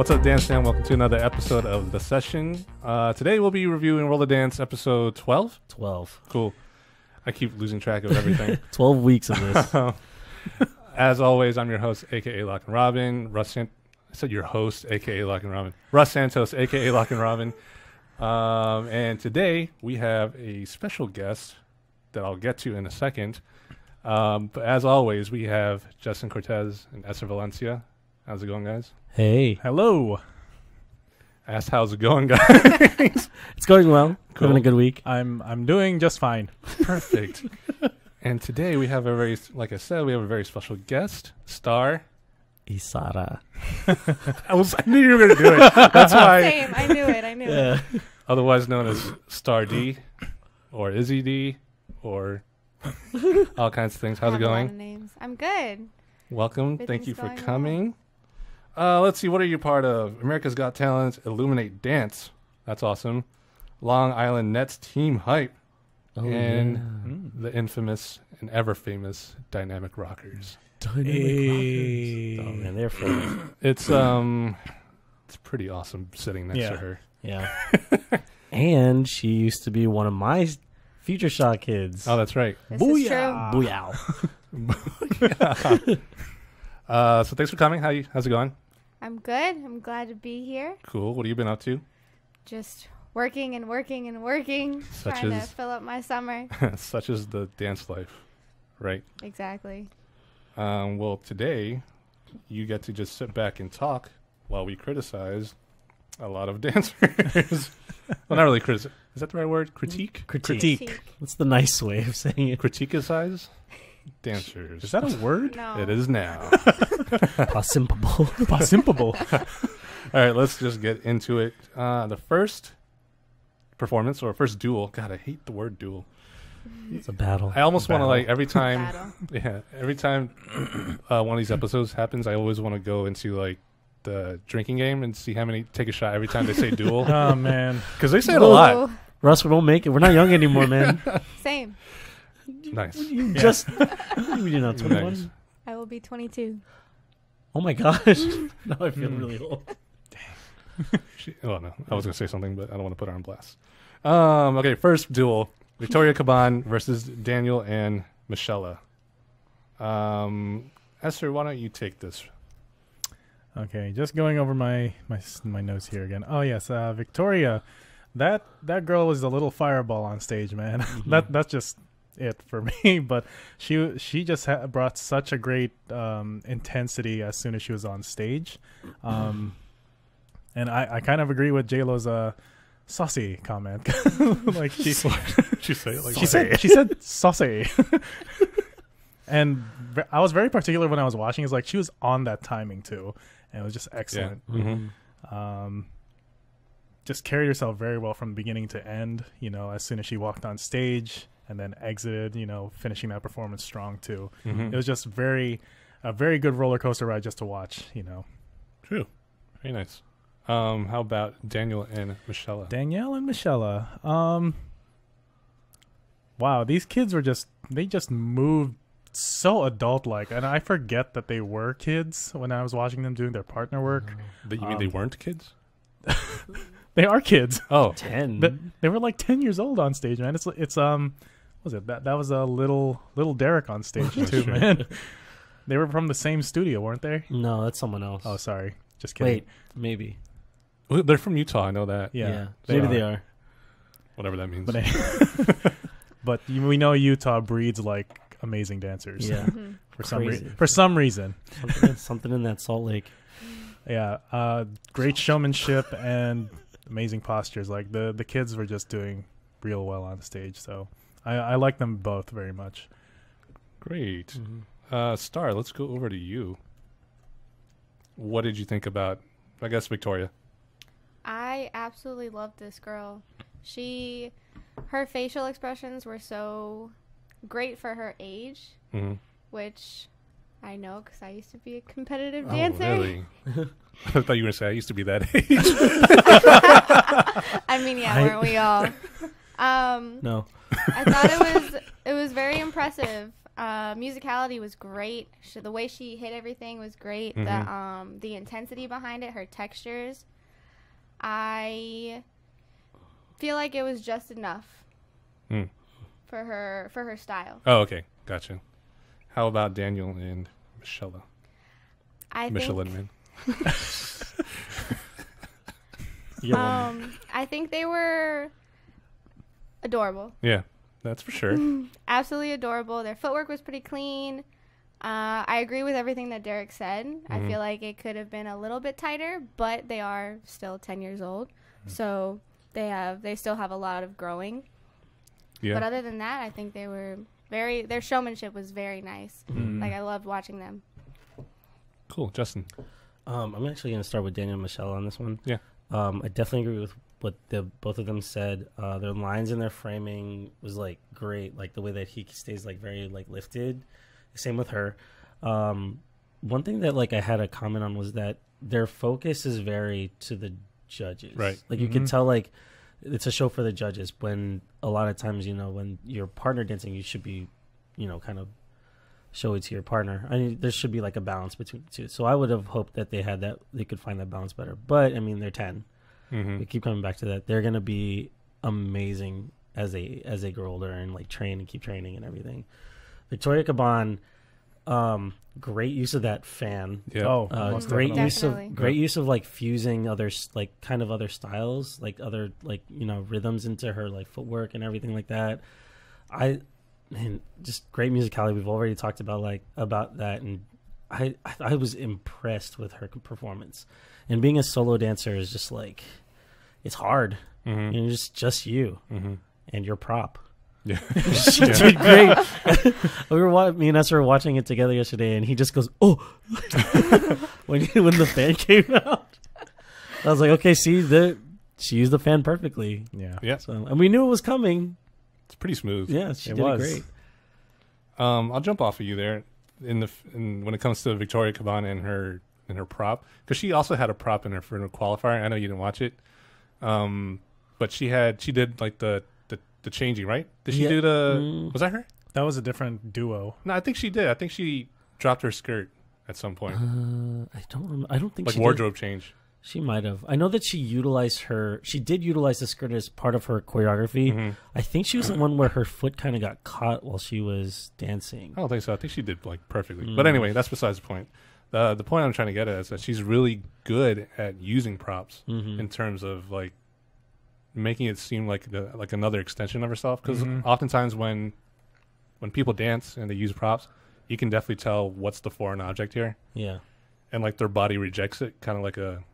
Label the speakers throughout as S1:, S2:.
S1: What's up, DanceFam? Welcome to another episode of The Session. Today we'll be reviewing Roller Dance episode 12?
S2: 12.
S1: Cool. I keep losing track of everything.
S2: 12 weeks of this.
S1: As always, I'm your host, a.k.a. Lock and Robin. I said your host, a.k.a. Lock and Robin. Russ Santos, a.k.a. Lock and Robin. And today we have a special guest that I'll get to in a second. But as always, we have Justin Cortez and Eser Valencia. How's it going, guys?
S2: Hey.
S3: Hello.
S1: Asked how's it going, guys?
S2: It's going well.
S1: Cool.
S2: Having a good week.
S3: I'm doing just fine.
S1: Perfect. And today we have like I said, we have a very special guest, Starr.
S2: Isara.
S1: I knew you were going to do it. That's why.
S4: Same. I knew it.
S1: Otherwise known as Starr D, or Izzy D, or all kinds of things. How's it
S4: I have a lot
S1: going?
S4: of names. I'm good.
S1: Welcome. Thank you
S4: Everything's
S1: for
S4: going
S1: coming. Let's see. What are you part of? America's Got Talent, iLuminate Dance. That's awesome. Long Island Nets Team Hype.
S2: Oh,
S1: And the infamous and ever famous Dynamic Rockers.
S2: Dynamic
S3: Hey.
S2: Rockers. Oh, man, they're friends.
S1: It's pretty awesome sitting next to her.
S2: Yeah. And she used to be one of my Future Shock kids.
S1: Oh, that's right.
S4: This is true.
S2: Booyah.
S1: So thanks for coming. How's it going?
S4: I'm good. I'm glad to be here.
S1: Cool. What have you been up to?
S4: Just working and working and working.
S1: Such
S4: trying to
S1: as-
S4: fill up my summer.
S1: Such as the dance life, right?
S4: Exactly.
S1: Well, today you get to just sit back and talk while we criticize a lot of dancers. Well, not really criticize. Is that the right word? Critique?
S3: Critique.
S2: That's the nice way of saying it.
S1: Critique-icize dancers.
S3: Is that a word?
S4: No.
S1: It is now.
S2: Possible.
S3: Possible.
S1: All right, let's just get into it. The first performance or first duel. God, I hate the word duel.
S2: It's a battle.
S1: I almost want to
S3: Battle.
S1: every time.
S4: Battle.
S1: Yeah, every time one of these episodes happens, I always want to go into the drinking game and see how many take a shot every time they say duel,
S3: Oh man.
S1: because they say it a lot.
S4: Ooh,
S2: Russ, we don't make it. We're not young anymore, man.
S4: Same.
S1: Nice.
S2: You
S3: Yeah.
S2: just... You're not 21?
S1: Nice.
S4: I will be 22.
S2: Oh, my gosh. Now I feel really old.
S1: Oh no, I was gonna say something, but I don't want to put her on blast. Okay, first duel: Victoria Caban versus Daniel and Michela. Eser, why don't you take this?
S3: Okay, just going over my notes here again. Oh yes, Victoria, that girl was a little fireball on stage, man. That's just it for me. But she just brought such a great intensity as soon as she was on stage. And I kind of agree with J-Lo's saucy comment. Like she
S1: She say it like
S3: she said saucy. And I was very particular when I was watching. It's like she was on that timing too, and it was just excellent.
S1: Yeah.
S2: Mm-hmm.
S3: Just carried herself very well from beginning to end. You know, as soon as she walked on stage and then exited, you know, finishing that performance strong too.
S1: Mhm.
S3: It was just a very good roller coaster ride just to watch. You know,
S1: True. Very nice. How about Daniel and Michela?
S3: Danielle and Michela. Wow, these kids they just moved so adult-like, and I forget that they were kids when I was watching them doing their partner work.
S1: You mean they weren't kids?
S3: They are kids.
S1: Oh,
S2: 10.
S3: But they were like 10 years old on stage, man. It's what was it? That was a little Derek on stage too,
S1: Sure.
S3: man. They were from the same studio, weren't they?
S2: No, that's someone else.
S3: Oh, sorry. Just kidding.
S2: Wait, maybe.
S1: well, they're from Utah. I know that.
S3: Yeah.
S2: Maybe they are.
S1: Whatever that means.
S3: But we know Utah breeds like amazing dancers.
S2: Yeah.
S3: For some reason.
S2: Something in that Salt Lake.
S3: Yeah. Great showmanship and amazing postures. Like the kids were just doing real well on stage. So I like them both very much.
S1: Great.
S2: Mm-hmm.
S1: Starr, let's go over to you. What did you think about, I guess, Victoria?
S4: I absolutely loved this girl. Her facial expressions were so great for her age,
S1: Mm-hmm.
S4: which I know because I used to be a competitive
S1: Oh,
S4: dancer.
S1: really? I thought you were going to say I used to be that age.
S4: I mean, yeah, weren't we all?
S2: No.
S4: I thought it was very impressive. Musicality was great. The way she hit everything was great. The intensity behind it, her textures. I feel like it was just enough for her style.
S1: Oh, okay, gotcha. How about Daniel and Michela? Michelin Man.
S4: I think they were adorable.
S1: Yeah, that's for sure.
S4: Absolutely adorable. Their footwork was pretty clean. I agree with everything that Derek said. I feel like it could have been a little bit tighter, but they are still 10 years old, so they still have a lot of growing. Yeah. But other than that, I think they were their showmanship was very nice. Like, I loved watching them.
S1: Cool. Justin?
S2: I'm actually going to start with Daniel and Michelle on this one.
S1: Yeah.
S2: I definitely agree with what both of them said. Their lines and their framing was, like, great. Like, the way that he stays, like, very, like, lifted. Same with her. One thing that, like, I had a comment on was that their focus is very to the judges.
S1: Right.
S2: Like, you can tell, like, it's a show for the judges, when a lot of times, you know, when you're partner dancing, you should be, you know, kind of show it to your partner. I mean, there should be, like, a balance between the two. So I would have hoped that they could find that balance better. But, I mean, they're 10. We keep coming back to that. They're going to be amazing as they grow older and, like, train and keep training and everything. Victoria Caban, great use of that fan.
S1: Yeah.
S2: Great use of like fusing other like kind of other styles, like other, like, you know, rhythms into her, like, footwork and everything like that. And just great musicality. We've already talked about that, and I was impressed with her performance. And being a solo dancer is just like, it's hard. And it's just you and your prop.
S1: Yeah.
S2: She did great. Me and Eser were watching it together yesterday, and he just goes, "Oh!" when the fan came out. I was like, "Okay, see, she used the fan perfectly."
S1: Yeah.
S2: So, and we knew it was coming.
S1: It's pretty smooth.
S2: Yeah, she did it great.
S1: I'll jump off of you there when it comes to Victoria Caban and her prop, because she also had a prop in her for her qualifier. I know you didn't watch it, but she did like the changing, right? Did she do was that her?
S3: That was a different duo.
S1: No, I think she did. I think she dropped her skirt at some point.
S2: I don't remember. I don't think
S1: like wardrobe change.
S2: She might have. I know that she did utilize the skirt as part of her choreography. I think she was the one where her foot kind of got caught while she was dancing.
S1: I don't think so. I think she did, like, perfectly. But anyway, that's besides the point. The point I'm trying to get at is that she's really good at using props in terms of, like, making it seem like another extension of herself. Because oftentimes when people dance and they use props, you can definitely tell what's the foreign object here.
S2: Yeah.
S1: And, like, their body rejects it, kind of like a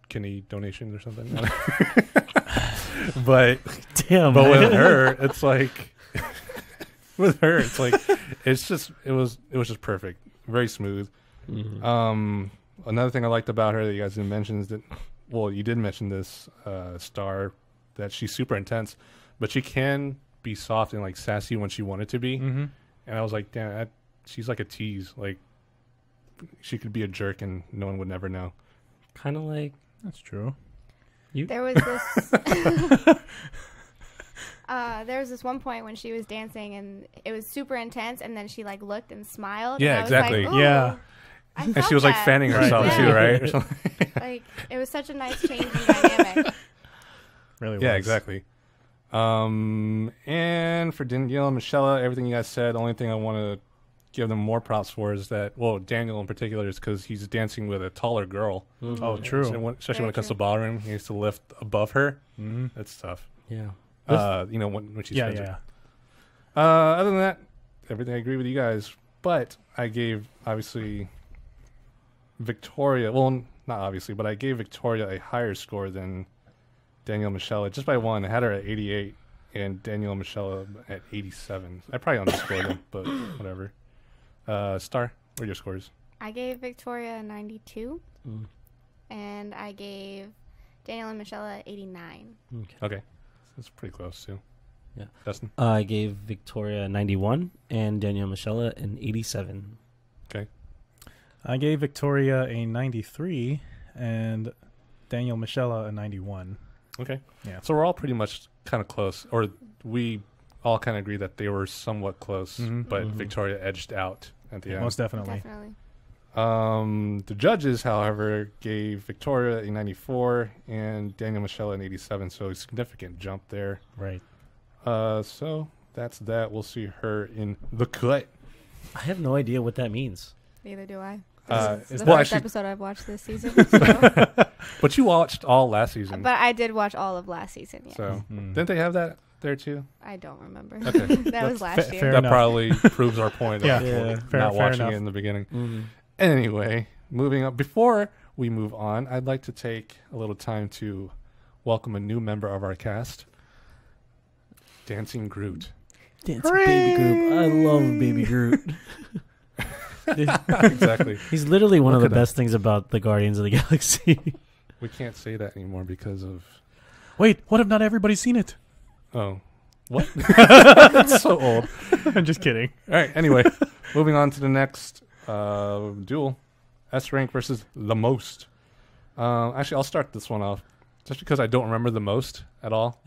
S1: kidney donation or something. But
S2: damn.
S1: But with her, it's like it was just perfect, very smooth. Another thing I liked about her that you guys didn't mention is that, well, you did mention this, Starr, that she's super intense, but she can be soft and, like, sassy when she wanted to be. And I was like, damn, she's like a tease. Like, she could be a jerk and no one would never know.
S2: Kind of like,
S3: that's true.
S4: There was this one point when she was dancing and it was super intense, and then she, like, looked and smiled.
S1: Yeah,
S4: and I
S1: exactly.
S4: Was like,
S3: yeah.
S1: And she was like fanning herself too, right? Or something.
S4: Like, it was such a nice changing dynamic.
S3: Really was.
S1: Yeah, exactly. And for Danielle and Michela, everything you guys said, the only thing I want to give them more props for is that, well, Daniel in particular is because he's dancing with a taller girl.
S3: Oh, true.
S1: Especially when it comes to ballroom, he needs to lift above her. That's tough.
S2: Yeah.
S1: You know, when she's
S3: yeah.
S1: Other than that, everything I agree with you guys. But I gave, obviously, Victoria, well, not obviously, but I gave Victoria a higher score than Danielle and Michela, just by one. I had her at 88 and Danielle and Michela at 87. I probably underscored them, but whatever. Starr, what are your scores?
S4: I gave Victoria a 92, and I gave Danielle and Michela 89.
S1: Okay. That's pretty close, too.
S2: Yeah.
S1: Justin?
S2: I gave Victoria a 91 and Danielle Michela an 87.
S1: Okay.
S3: I gave Victoria a 93 and Danielle Michela a 91.
S1: Okay.
S3: Yeah.
S1: So we're all pretty much kind of close, or we all kind of agree that they were somewhat close, but
S2: Mhm.
S1: Victoria edged out at the end.
S3: Most definitely.
S4: Definitely.
S1: The judges, however, gave Victoria a 94 and Daniel Michela an 87, so a significant jump there.
S3: Right.
S1: So that's that. We'll see her in the cut.
S2: I have no idea what that means.
S4: Neither do I.
S1: Is
S4: This is the
S1: well,
S4: first
S1: actually,
S4: episode I've watched this season. So.
S1: but you watched all last season,
S4: But I did watch all of last season. Yeah.
S1: so
S3: Mm.
S1: didn't they have that there too?
S4: I don't remember.
S1: Okay.
S4: That was last year.
S3: fair
S1: That
S3: enough.
S1: probably proves our point.
S3: Yeah.
S1: of
S2: Yeah.
S3: Fair-
S1: not
S3: fair
S1: watching
S3: enough.
S1: it in the beginning.
S2: Mm-hmm.
S1: Anyway, moving up. Before we move on, I'd like to take a little time to welcome a new member of our cast, Dancing Groot.
S2: Dance Baby Groot. I love Baby Groot.
S1: Exactly.
S2: He's literally one
S1: Look
S2: of
S1: at
S2: the
S1: that.
S2: best things about the Guardians of the Galaxy.
S1: We can't say that anymore because of
S3: Wait, what if not everybody's seen it?
S1: what? That's so old.
S3: I'm just kidding.
S1: All right. Anyway, moving on to the next duel, S rank versus ThaMOST. Actually, I'll start this one off just because I don't remember ThaMOST at all.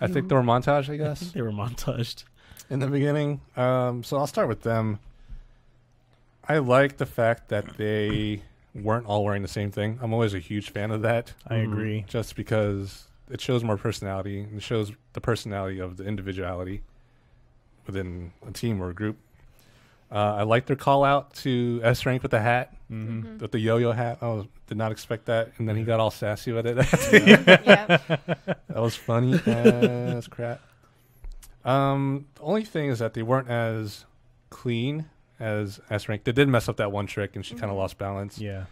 S1: I think they were Montage, I
S2: I
S1: guess,
S2: think they were montaged.
S1: in the beginning. So I'll start with them. I like the fact that they weren't all wearing the same thing. I'm always a huge fan of that,
S3: I agree.
S1: just because it shows more personality and it shows the personality of the individuality within a team or a group. I like their call out to S rank with the hat,
S3: Mm-hmm.
S1: with the yo-yo hat. Did not expect that, and then he got all sassy with it.
S4: Yeah.
S1: That was funny as crap. The only thing is that they weren't as clean as S rank. They did mess up that one trick, and she kind of lost balance.
S3: Yeah.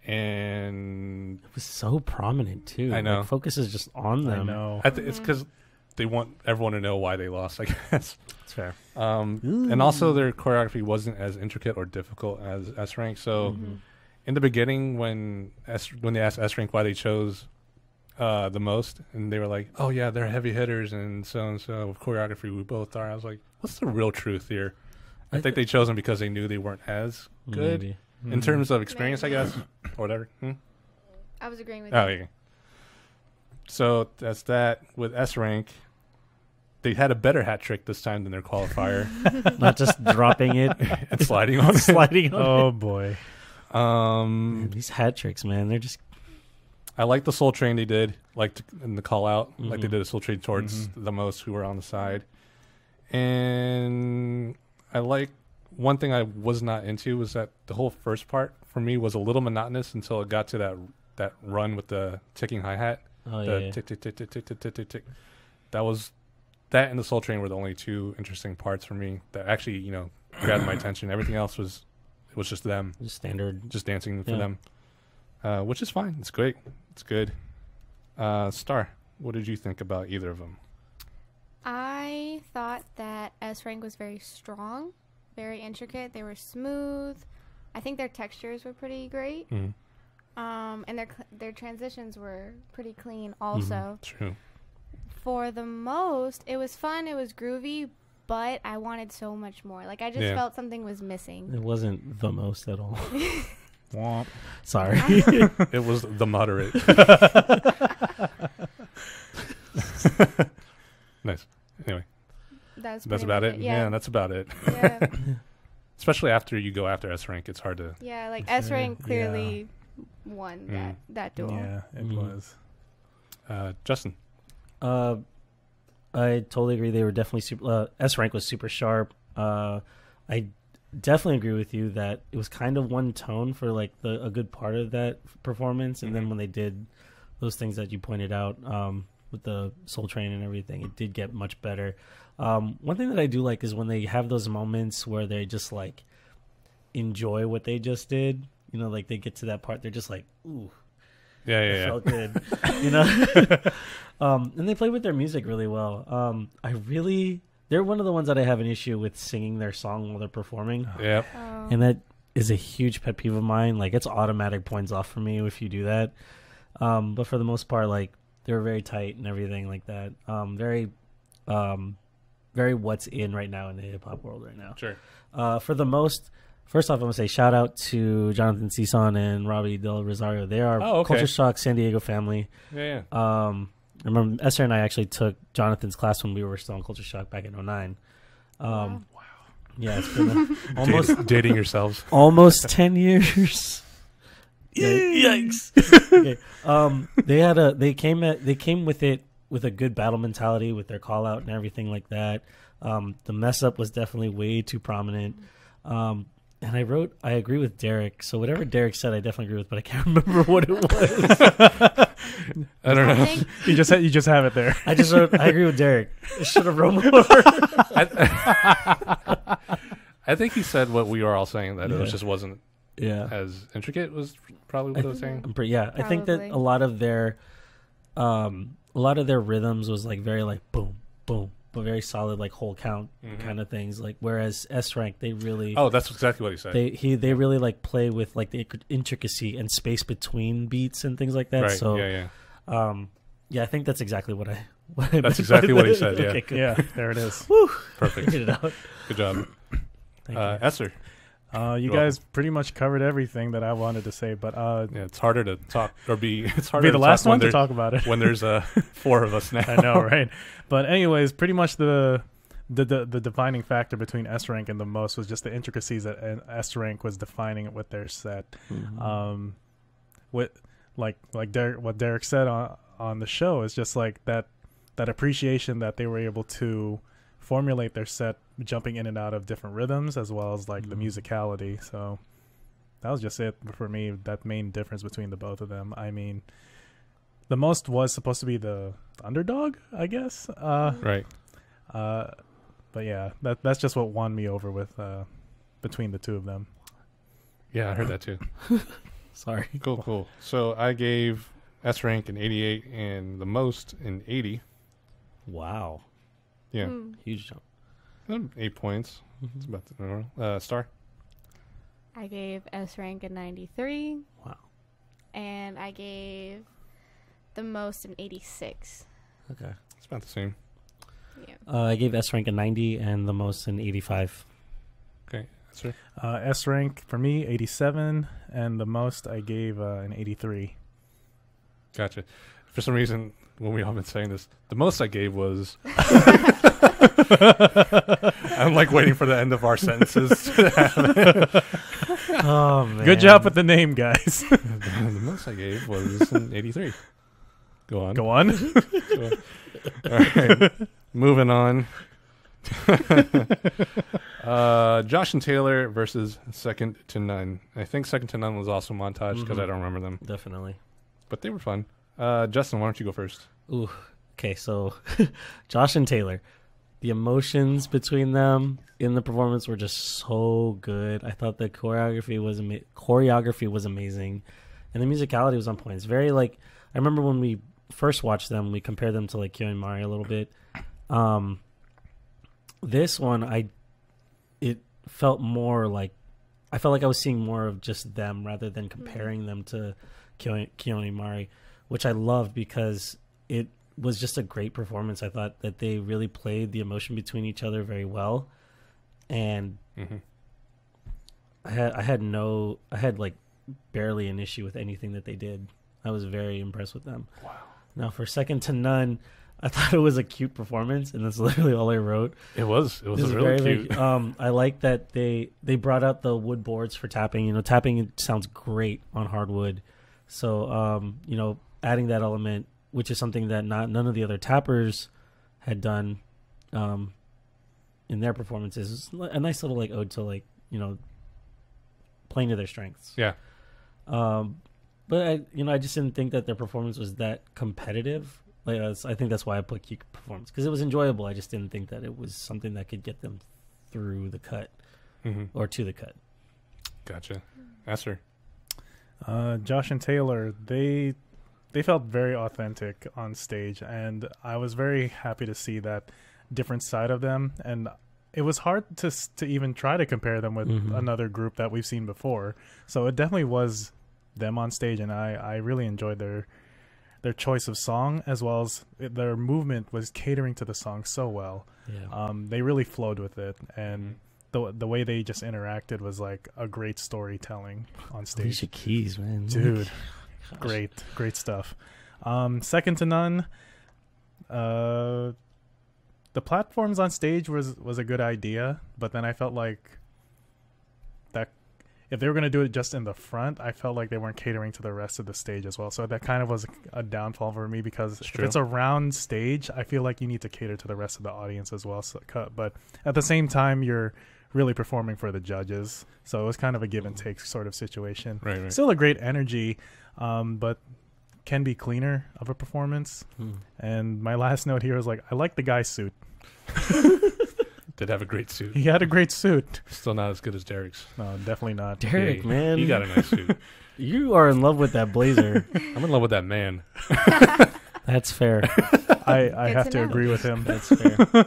S1: And
S2: It was so prominent too.
S1: I know.
S2: Like, focus is just on
S3: I
S2: them.
S3: know.
S1: it's because they want everyone to know why they lost, I guess.
S2: It's fair.
S1: And also their choreography wasn't as intricate or difficult as S rank. So in the beginning, when they asked S rank why they chose ThaMOST, and they were like, "Oh yeah, they're heavy hitters and so with choreography we both are." I was like, "What's the real truth here?" I think they chose them because they knew they weren't as good
S2: Maybe.
S1: in terms of experience, I guess, or whatever.
S4: I was agreeing with
S1: Oh
S4: you.
S1: yeah. So that's that. With S rank, they had a better hat trick this time than their qualifier
S2: Not just dropping it,
S1: and sliding on it.
S2: sliding on
S3: Oh boy.
S2: it. These hat tricks, man, they're just
S1: I like the soul train they did, like in the call out, like they
S2: Mhm.
S1: did a soul train towards ThaMOST who were on the side. And I like one thing I was not into was that the whole first part for me was a little monotonous until it got to that run with the ticking hi hat.
S2: oh
S1: The
S2: yeah.
S1: tick tick tick tick tick tick tick tick tick. That and the soul train were the only two interesting parts for me that actually grabbed my attention. Everything else was just them,
S2: Just standard.
S1: just dancing for
S2: Yeah.
S1: them, which is fine. It's great. It's good. Starr, what did you think about either of them?
S4: I thought that S rank was very strong, very intricate. They were smooth. I think their textures were pretty great. And their transitions were pretty clean also.
S1: True.
S4: For ThaMOST, it was fun, it was groovy, but I wanted so much more. Like, I just
S1: Yeah.
S4: felt something was missing.
S2: It wasn't the most at all.
S3: Womp.
S2: Sorry.
S1: It was the moderate. Nice. Anyway,
S4: That's
S1: that's
S4: pretty
S1: about
S4: much
S1: it. Yeah, that's about it.
S4: yeah.
S1: Especially after you go after S rank, it's hard to.
S4: Yeah, like
S3: Sure.
S4: S rank clearly won that duel.
S3: Yeah, it
S2: Mhm.
S3: was.
S1: Justin.
S2: I totally agree. They were definitely super. S rank was super sharp. I definitely agree with you that it was kind of one tone for like a good part of that performance, and then when they did those things that you pointed out with the Soul Train and everything, it did get much better. One thing that I do like is when they have those moments where they just like enjoy what they just did. Like they get to that part, they're just like, ooh.
S1: Yeah,
S2: It
S1: yeah,
S2: felt good, and they play with their music really well. They're one of the ones that I have an issue with singing their song while they're performing,
S1: yeah.
S4: Oh.
S2: and that is a huge pet peeve of mine. Like it's automatic points off for me if you do that. But for the most part, like they're very tight and everything like that. Very what's in right now in the hip hop world right now.
S1: Sure.
S2: For ThaMOST, first off, I'm gonna say shout out to Jonathan Cison and Robbie Del Rosario. They are
S1: Oh, okay.
S2: Culture Shock San Diego family.
S1: Yeah, yeah.
S2: I remember Eser and I actually took Jonathan's class when we were still on Culture Shock back in 09.
S4: Wow.
S2: Yeah, it's been almost
S1: dating yourselves.
S2: almost 10 years. Yikes. Okay. They came with it with a good battle mentality with their call out and everything like that. The mess up was definitely way too prominent. And I agree with Derek. So whatever Derek said, I definitely agree with, but I can't remember what it was.
S1: I don't know.
S3: You just have it there.
S2: I agree with Derek. I should have wrote more.
S1: I think he said what we were all saying, that it just wasn't
S2: Yeah.
S1: as intricate, was probably what I was saying.
S2: I think that
S4: Probably.
S2: a lot of their rhythms was like very like boom, boom, but very solid like whole count kind of things. Like whereas S rank, they really
S1: Oh, that's exactly what he said.
S2: they really like play with like the intricacy and space between beats and things like that.
S1: Right.
S2: So
S1: yeah.
S2: yeah, I think that's exactly what I
S1: That's
S2: meant
S1: exactly
S2: by
S1: what he
S2: that.
S1: said, yeah.
S2: Okay, good.
S3: Yeah, there it is.
S1: Perfect.
S2: Figured it out.
S1: Good job.
S2: Thank you.
S1: Eser.
S3: You guys pretty much covered everything that I wanted to say, but
S1: Yeah, it's harder to talk or be. It's harder
S3: be the
S1: to
S3: last
S1: talk
S3: one
S1: when
S3: to talk about it.
S1: when there's 4 of us now.
S3: I know, right? But anyways, pretty much the defining factor between S rank and ThaMOST was just the intricacies that S rank was defining it with their set. With like Derek, what Derek said on the show is just like that appreciation that they were able to formulate their set, jumping in and out of different rhythms as well as like the musicality. So that was just it for me. That main difference between the both of them. I mean, ThaMOST was supposed to be the underdog, I guess.
S1: Right.
S3: But yeah, that's just what won me over with between the two of them.
S1: Yeah, I heard that too.
S2: Sorry.
S1: Cool. So I gave S rank an 88 and ThaMOST an 80.
S2: Wow.
S1: Yeah,
S2: Huge jump.
S1: 8 points. It's about the normal. Starr.
S4: I gave S rank a 93.
S2: Wow.
S4: And I gave ThaMOST an 86.
S2: Okay.
S1: It's about the same.
S4: Yeah.
S2: I gave S rank a 90 and ThaMOST an 85.
S1: Okay, Eser.
S3: S rank for me 87, and ThaMOST I gave an 83.
S1: Gotcha. For some reason, when we all been saying this, the most I gave was. I'm like waiting for the end of our sentences to happen.
S2: Oh man.
S3: Good job with the name, guys.
S1: The most I gave was an 83. Go on.
S3: Go on.
S1: All right. Moving on. Josh and Taylor versus Second to None. I think Second to None was also Montage because I don't remember them,
S2: Definitely.
S1: but they were fun. Justin, why don't you go first?
S2: Ooh. Okay, so Josh and Taylor, the emotions between them in the performance were just so good. I thought the choreography was amazing, and the musicality was on point. It's very like I remember when we first watched them, we compared them to like Kyo and Mari a little bit. This one, it felt more like I felt like I was seeing more of just them rather than comparing them to Kyo and Mari, which I loved because it was just a great performance. I thought that they really played the emotion between each other very well, and I had like barely an issue with anything that they did. I was very impressed with them. Wow. Now for Second to None, I thought it was a cute performance, and that's literally all I wrote.
S1: It was really cute.
S2: I like that they brought out the wood boards for tapping. You know, tapping sounds great on hardwood. So, you know, adding that element, which is something that none of the other tappers had done in their performances, is a nice little like ode to like, you know, playing to their strengths.
S1: Yeah.
S2: But I just didn't think that their performance was that competitive. Like I think that's why I put cute performance, because it was enjoyable. I just didn't think that it was something that could get them through the cut or to the cut.
S1: Gotcha. Eser.
S3: Josh and Taylor, they felt very authentic on stage, and I was very happy to see that different side of them. And it was hard to even try to compare them with another group that we've seen before. So it definitely was them on stage, and I really enjoyed their choice of song, as well as their movement was catering to the song so well.
S2: Yeah.
S3: They really flowed with it, and the way they just interacted was like a great storytelling on stage.
S2: Alicia Keys, man.
S3: Dude, great stuff. Second to None, The platforms on stage was a good idea, but then I felt like that if they were going to do it just in the front, I felt like they weren't catering to the rest of the stage as well. So that kind of was a downfall for me, because if it's a round stage, I feel like you need to cater to the rest of the audience as well. So, but at the same time, you're really performing for the judges. So it was kind of a give and take sort of situation.
S1: Right.
S3: Still a great energy, but can be cleaner of a performance. And my last note here is like, I like the guy's suit.
S1: Did have a great suit.
S3: He had a great suit.
S1: Still not as good as Derek's.
S3: No, definitely not.
S2: Derek, man.
S1: He got a nice suit.
S2: You are in love with that blazer.
S1: I'm in love with that man.
S2: That's fair.
S3: I have
S4: to
S3: to
S4: know.
S3: agree with him.
S2: That's fair.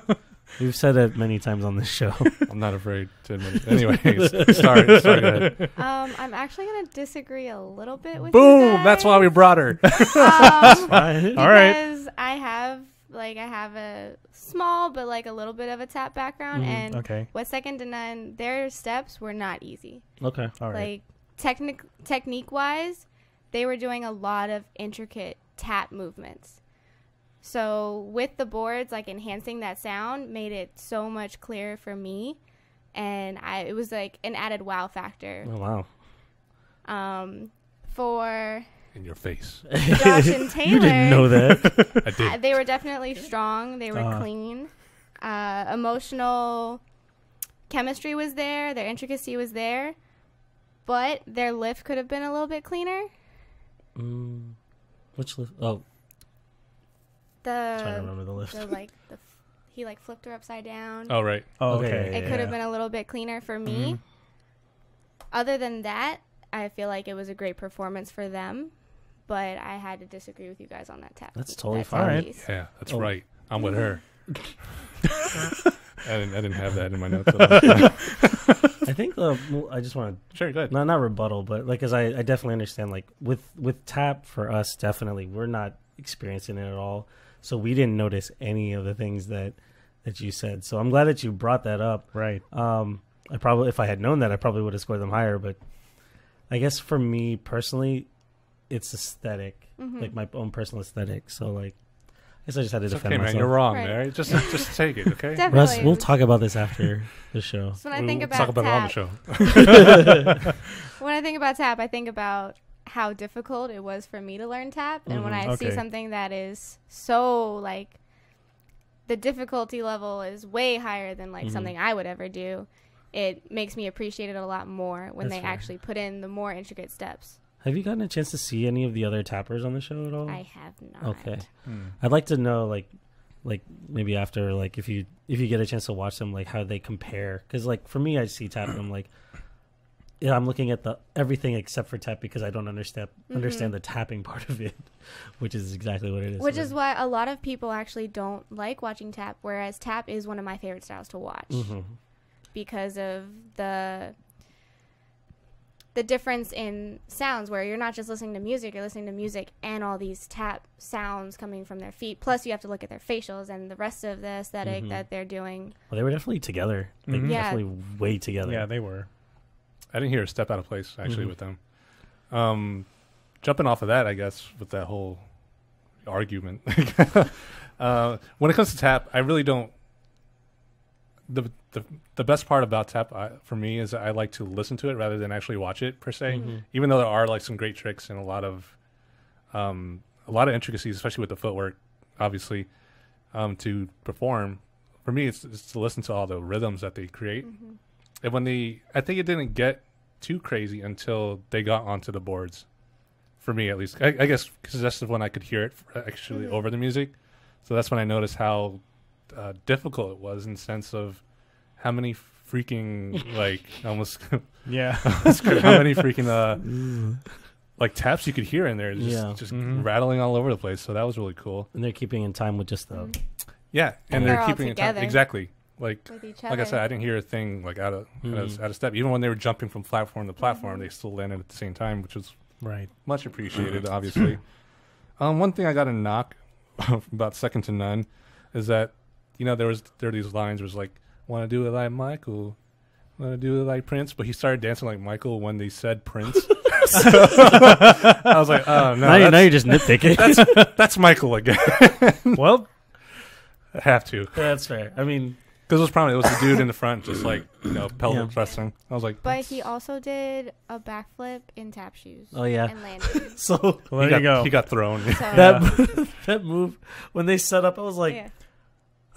S2: We've said it many times on this show.
S1: I'm not afraid to admit it. Anyways, sorry, go ahead.
S4: I'm actually gonna disagree a little bit with you
S1: Boom!
S4: guys.
S1: That's why we brought her.
S2: Fine.
S3: All right.
S4: Because I have a small but like a little bit of a tap background, and
S3: Okay.
S4: with Second to None, their steps were not easy.
S2: Okay.
S3: All right.
S4: Like technique wise, they were doing a lot of intricate tap movements. So with the boards, like enhancing that sound made it so much clearer for me, and it was like an added wow factor.
S2: Oh, wow.
S4: For
S1: In your face.
S4: Josh and Taylor,
S2: You didn't know that.
S1: I did.
S4: they were definitely strong. They were clean. Emotional chemistry was there. Their intricacy was there. But their lift could have been a little bit cleaner.
S2: Which lift? Oh, trying to
S4: The
S2: remember the lift.
S4: he flipped her upside down.
S1: Oh, right.
S3: Oh,
S2: Okay.
S3: okay.
S4: It could have been a little bit cleaner for me. Other than that, I feel like it was a great performance for them. But I had to disagree with you guys on that tap.
S2: That's totally
S4: that
S2: fine.
S4: tap
S3: Alright.
S4: piece.
S1: Yeah, that's
S2: Oh.
S1: right. I'm with her. I didn't have that in my notes at all.
S2: I think I just want
S1: Sure, go ahead.
S2: to not rebuttal, but like, cause I definitely understand, like with tap for us, definitely we're not experiencing it at all, so we didn't notice any of the things that you said. So I'm glad that you brought that up.
S3: Right.
S2: I probably, if I had known that, I probably would have scored them higher. But I guess for me personally, it's aesthetic, like my own personal aesthetic. So like, I guess I just had to
S1: It's
S2: defend
S1: okay, man.
S2: myself.
S1: You're wrong,
S4: Right.
S1: all right? Just take it, okay?
S4: Definitely.
S2: Russ, we'll talk about this after the show.
S4: So when I think
S1: We'll
S4: about
S1: talk about
S4: tap,
S1: it on the show.
S4: when I think about tap, I think about how difficult it was for me to learn tap. And when I see
S3: Okay.
S4: something that is so, like, the difficulty level is way higher than, like, something I would ever do, it makes me appreciate it a lot more when
S2: That's
S4: they
S2: fair.
S4: actually put in the more intricate steps.
S2: Have you gotten a chance to see any of the other tappers on the show at all?
S4: I have not.
S2: Okay. I'd like to know, like maybe after, like, if you get a chance to watch them, like how they compare. Because like for me, I see tap and I'm like, yeah, I'm looking at everything except for tap, because I don't understand the tapping part of it, which is exactly what it is.
S4: Which is why a lot of people actually don't like watching tap, whereas tap is one of my favorite styles to watch because of the difference in sounds, where you're not just listening to music, you're listening to music and all these tap sounds coming from their feet. Plus, you have to look at their facials and the rest of the aesthetic that they're doing.
S2: Well, they were definitely together. Like,
S4: Yeah.
S2: definitely way together.
S3: Yeah, they were.
S1: I didn't hear a step out of place, actually, with them. Jumping off of that, I guess, with that whole argument. When it comes to tap, I really don't... The best part about tap for me is I like to listen to it rather than actually watch it per se. Even though there are like some great tricks and a lot of intricacies, especially with the footwork, obviously, to perform. For me, it's to listen to all the rhythms that they create. And I think it didn't get too crazy until they got onto the boards. For me, at least, I guess, because that's when I could hear it actually over the music. So that's when I noticed how difficult it was, in the sense of how many freaking like almost
S3: Yeah.
S1: how many freaking like taps you could hear in there, just rattling all over the place. So that was really cool.
S2: And they're keeping in time with just the...
S1: Yeah, and
S4: And
S1: they're
S4: they're all
S1: keeping it
S4: together.
S1: exactly. Like
S4: With each
S1: like I
S4: other.
S1: said, I didn't hear a thing like out of step. Even when they were jumping from platform to platform, they still landed at the same time, which was
S3: Right.
S1: much appreciated, obviously. One thing I got to knock about Second to None is that, you know, there are these lines where it's like, want to do it like Michael, want to do it like Prince, but he started dancing like Michael when they said Prince. So, I was like, oh no,
S2: now you're just nitpicking.
S1: that's Michael again.
S3: Well,
S1: Have to.
S2: That's fair. I mean,
S1: Because it was prominent. It was the dude in the front, just like, pelvic thrusting. I was like,
S4: But he also did a backflip in tap shoes.
S2: oh yeah.
S4: And landed.
S2: So
S3: Well, there you go.
S1: He got thrown.
S4: So,
S2: that move when they set up, I was like,
S4: yeah.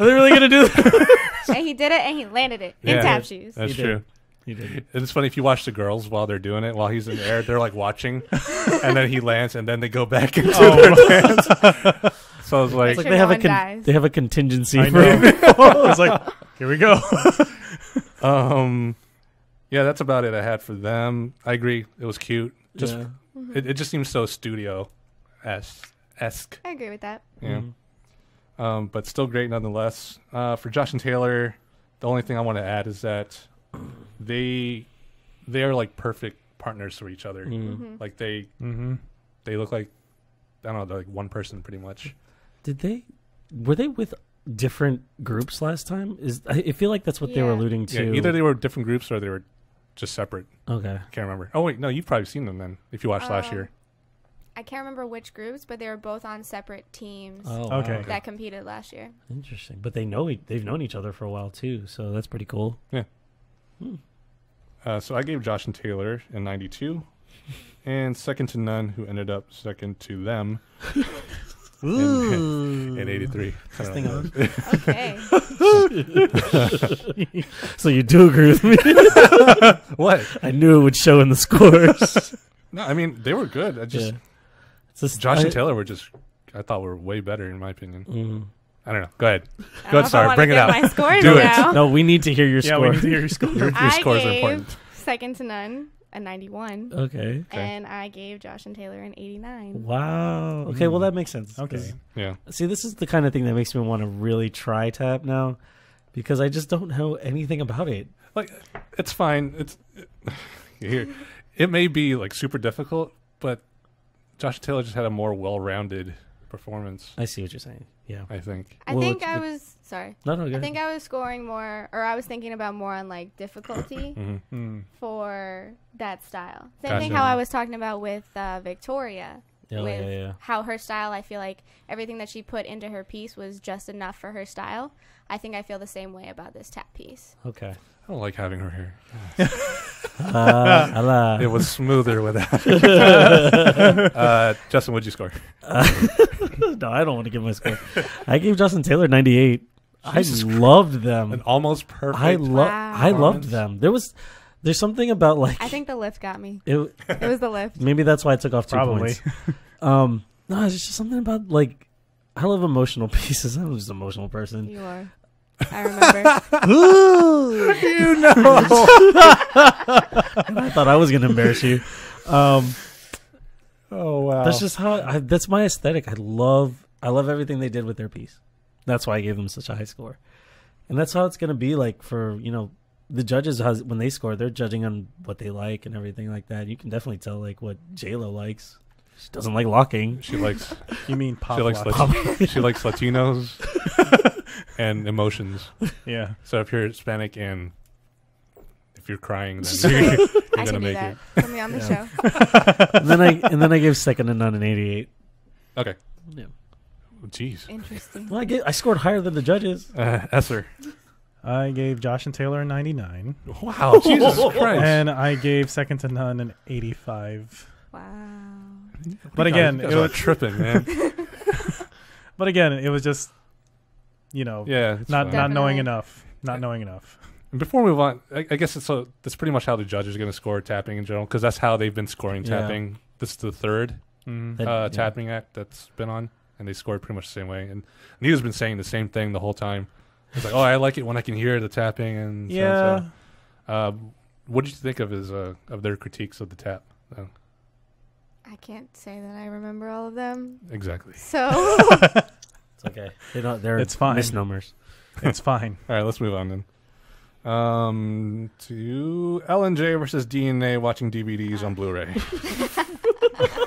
S2: are they really gonna do that?
S4: And he did it, and he landed it in
S1: Yeah.
S4: tap shoes.
S1: That's
S2: He
S1: true.
S2: He did.
S1: And it's funny if you watch the girls while they're doing it, while he's in the air, they're like watching, and then he lands, and then they go back into their dance. So it's like,
S2: It's like
S4: Sure
S2: they have
S4: no
S2: a
S4: one dies.
S2: they have a contingency
S3: I
S2: for
S3: know. It's like, here we go.
S1: yeah, that's about it I had for them. I agree, it was cute. Just
S2: Yeah.
S1: it just seems so studio esque.
S4: I agree with that.
S1: Yeah.
S2: Mhm.
S1: But still great nonetheless. For Josh and Taylor, the only thing I want to add is that they are like perfect partners for each other.
S2: Mm.
S1: Like they look like, I don't know, they're like one person pretty much.
S2: Were they with different groups last time? I feel like that's what they were
S4: Yeah.
S2: alluding to.
S1: Yeah, either they were different groups or they were just separate.
S2: Okay.
S1: Can't remember. Oh wait, no, you've probably seen them then if you watched last year.
S4: I can't remember which groups, but they were both on separate teams
S2: Oh,
S3: Okay.
S2: wow.
S4: that competed last year.
S2: Interesting. But they've known each other for a while too, so that's pretty cool.
S1: So I gave Josh and Taylor in 92, and second to none, who ended up second to them in 83. I
S2: This
S1: don't
S2: thing
S1: know.
S4: Okay.
S2: So you do agree with me?
S1: What?
S2: I knew it would show in the scores.
S1: No, I mean they were good. I just
S2: Yeah. It's just,
S1: Josh and Taylor were just, I thought were way better in my opinion.
S2: Mm.
S1: I don't know. Go ahead.
S4: I
S1: Go
S4: don't
S1: ahead,
S4: know if I
S1: Starr.
S4: wanna
S1: Bring it
S4: give
S1: out.
S4: My scores
S1: Do it.
S4: now.
S2: No, we need to hear your
S3: Yeah,
S2: score.
S3: we need to hear your score.
S1: Your
S4: I
S1: scores are
S4: gave
S1: important.
S4: second to none a 91,
S2: Okay.
S4: and I gave Josh and Taylor an 89.
S2: Wow. Okay, well that makes sense.
S3: Okay.
S2: 'Cause-
S1: Yeah.
S2: See, this is the kind of thing that makes me want to really try tap now, because I just don't know anything about it.
S1: Like it's fine. Here. It may be like super difficult, but Josh and Taylor just had a more well-rounded performance,
S2: I see what you're saying. Yeah.
S1: I think.
S4: I
S2: Well,
S4: think
S2: it's-
S4: I was sorry.
S2: No, go
S4: I
S2: ahead.
S4: think I was scoring more, or I was thinking about more on like difficulty
S1: Mm-hmm.
S4: for that style. Same
S1: Gotcha.
S4: thing how I was talking about with Victoria.
S2: Oh,
S4: with
S2: yeah.
S4: how her style, I feel like everything that she put into her piece was just enough for her style. I think I feel the same way about this tap piece.
S2: Okay.
S1: I don't like having her hair.
S2: Allah.
S1: It was smoother without. Justin, what'd you score?
S2: No, I don't want to give my score. I gave Justin Taylor 98.
S1: Jesus
S2: I loved them.
S1: An almost perfect.
S2: I
S4: Wow.
S2: loved them. There's something about like
S4: I think the lift got me.
S2: it,
S4: It was the lift.
S2: maybe that's why I took off 2
S3: Probably.
S2: points. No, it's just something about like I love emotional pieces. I'm just an emotional person.
S4: You are. I remember.
S1: You know.
S2: I thought I was gonna embarrass you.
S1: Oh wow.
S2: That's just how. That's my aesthetic. I love everything they did with their piece. That's why I gave them such a high score, and that's how it's gonna be like for the judges. When they score, they're judging on what they like and everything like that. You can definitely tell like what J-Lo likes. She doesn't like locking.
S1: She likes.
S3: You mean pop?
S1: She likes. She likes Latinos and emotions.
S3: Yeah.
S1: So if you're Hispanic and if you're crying, then you're
S4: I
S1: gonna
S4: should do
S1: make
S4: that.
S1: it.
S4: Put me on the
S2: Yeah.
S4: show.
S2: and then I gave second to none in 88.
S1: Okay.
S2: Yeah.
S1: Jeez.
S4: Interesting.
S2: Well, I scored higher than the judges.
S1: Eser.
S3: I gave Josh and Taylor a 99,
S1: Wow. Jesus Christ.
S3: and I gave second to none an 85.
S4: Wow.
S3: But again,
S1: you guys
S3: it
S1: are
S3: was,
S1: tripping, man.
S3: it was just,
S1: Yeah. it's
S3: not
S1: fine.
S3: not knowing
S4: Definitely.
S3: enough. Not knowing enough.
S1: And before we move on, I guess that's pretty much how the judges are going to score tapping in general, because that's how they've been scoring
S2: Yeah.
S1: tapping. This is the third
S3: Mm.
S2: Yeah.
S1: tapping act that's been on, and they scored pretty much the same way. And Nita's been saying the same thing the whole time. It's like, oh, I like it when I can hear the tapping, and
S3: Yeah.
S1: so. What did you think of of their critiques of the tap?
S4: I can't say that I remember all of them.
S1: Exactly.
S4: So
S2: It's okay. They're
S3: It's fine.
S2: misnomers.
S3: It's fine.
S1: All right, let's move on then. To L&J versus DNA watching DVDs on Blu-ray.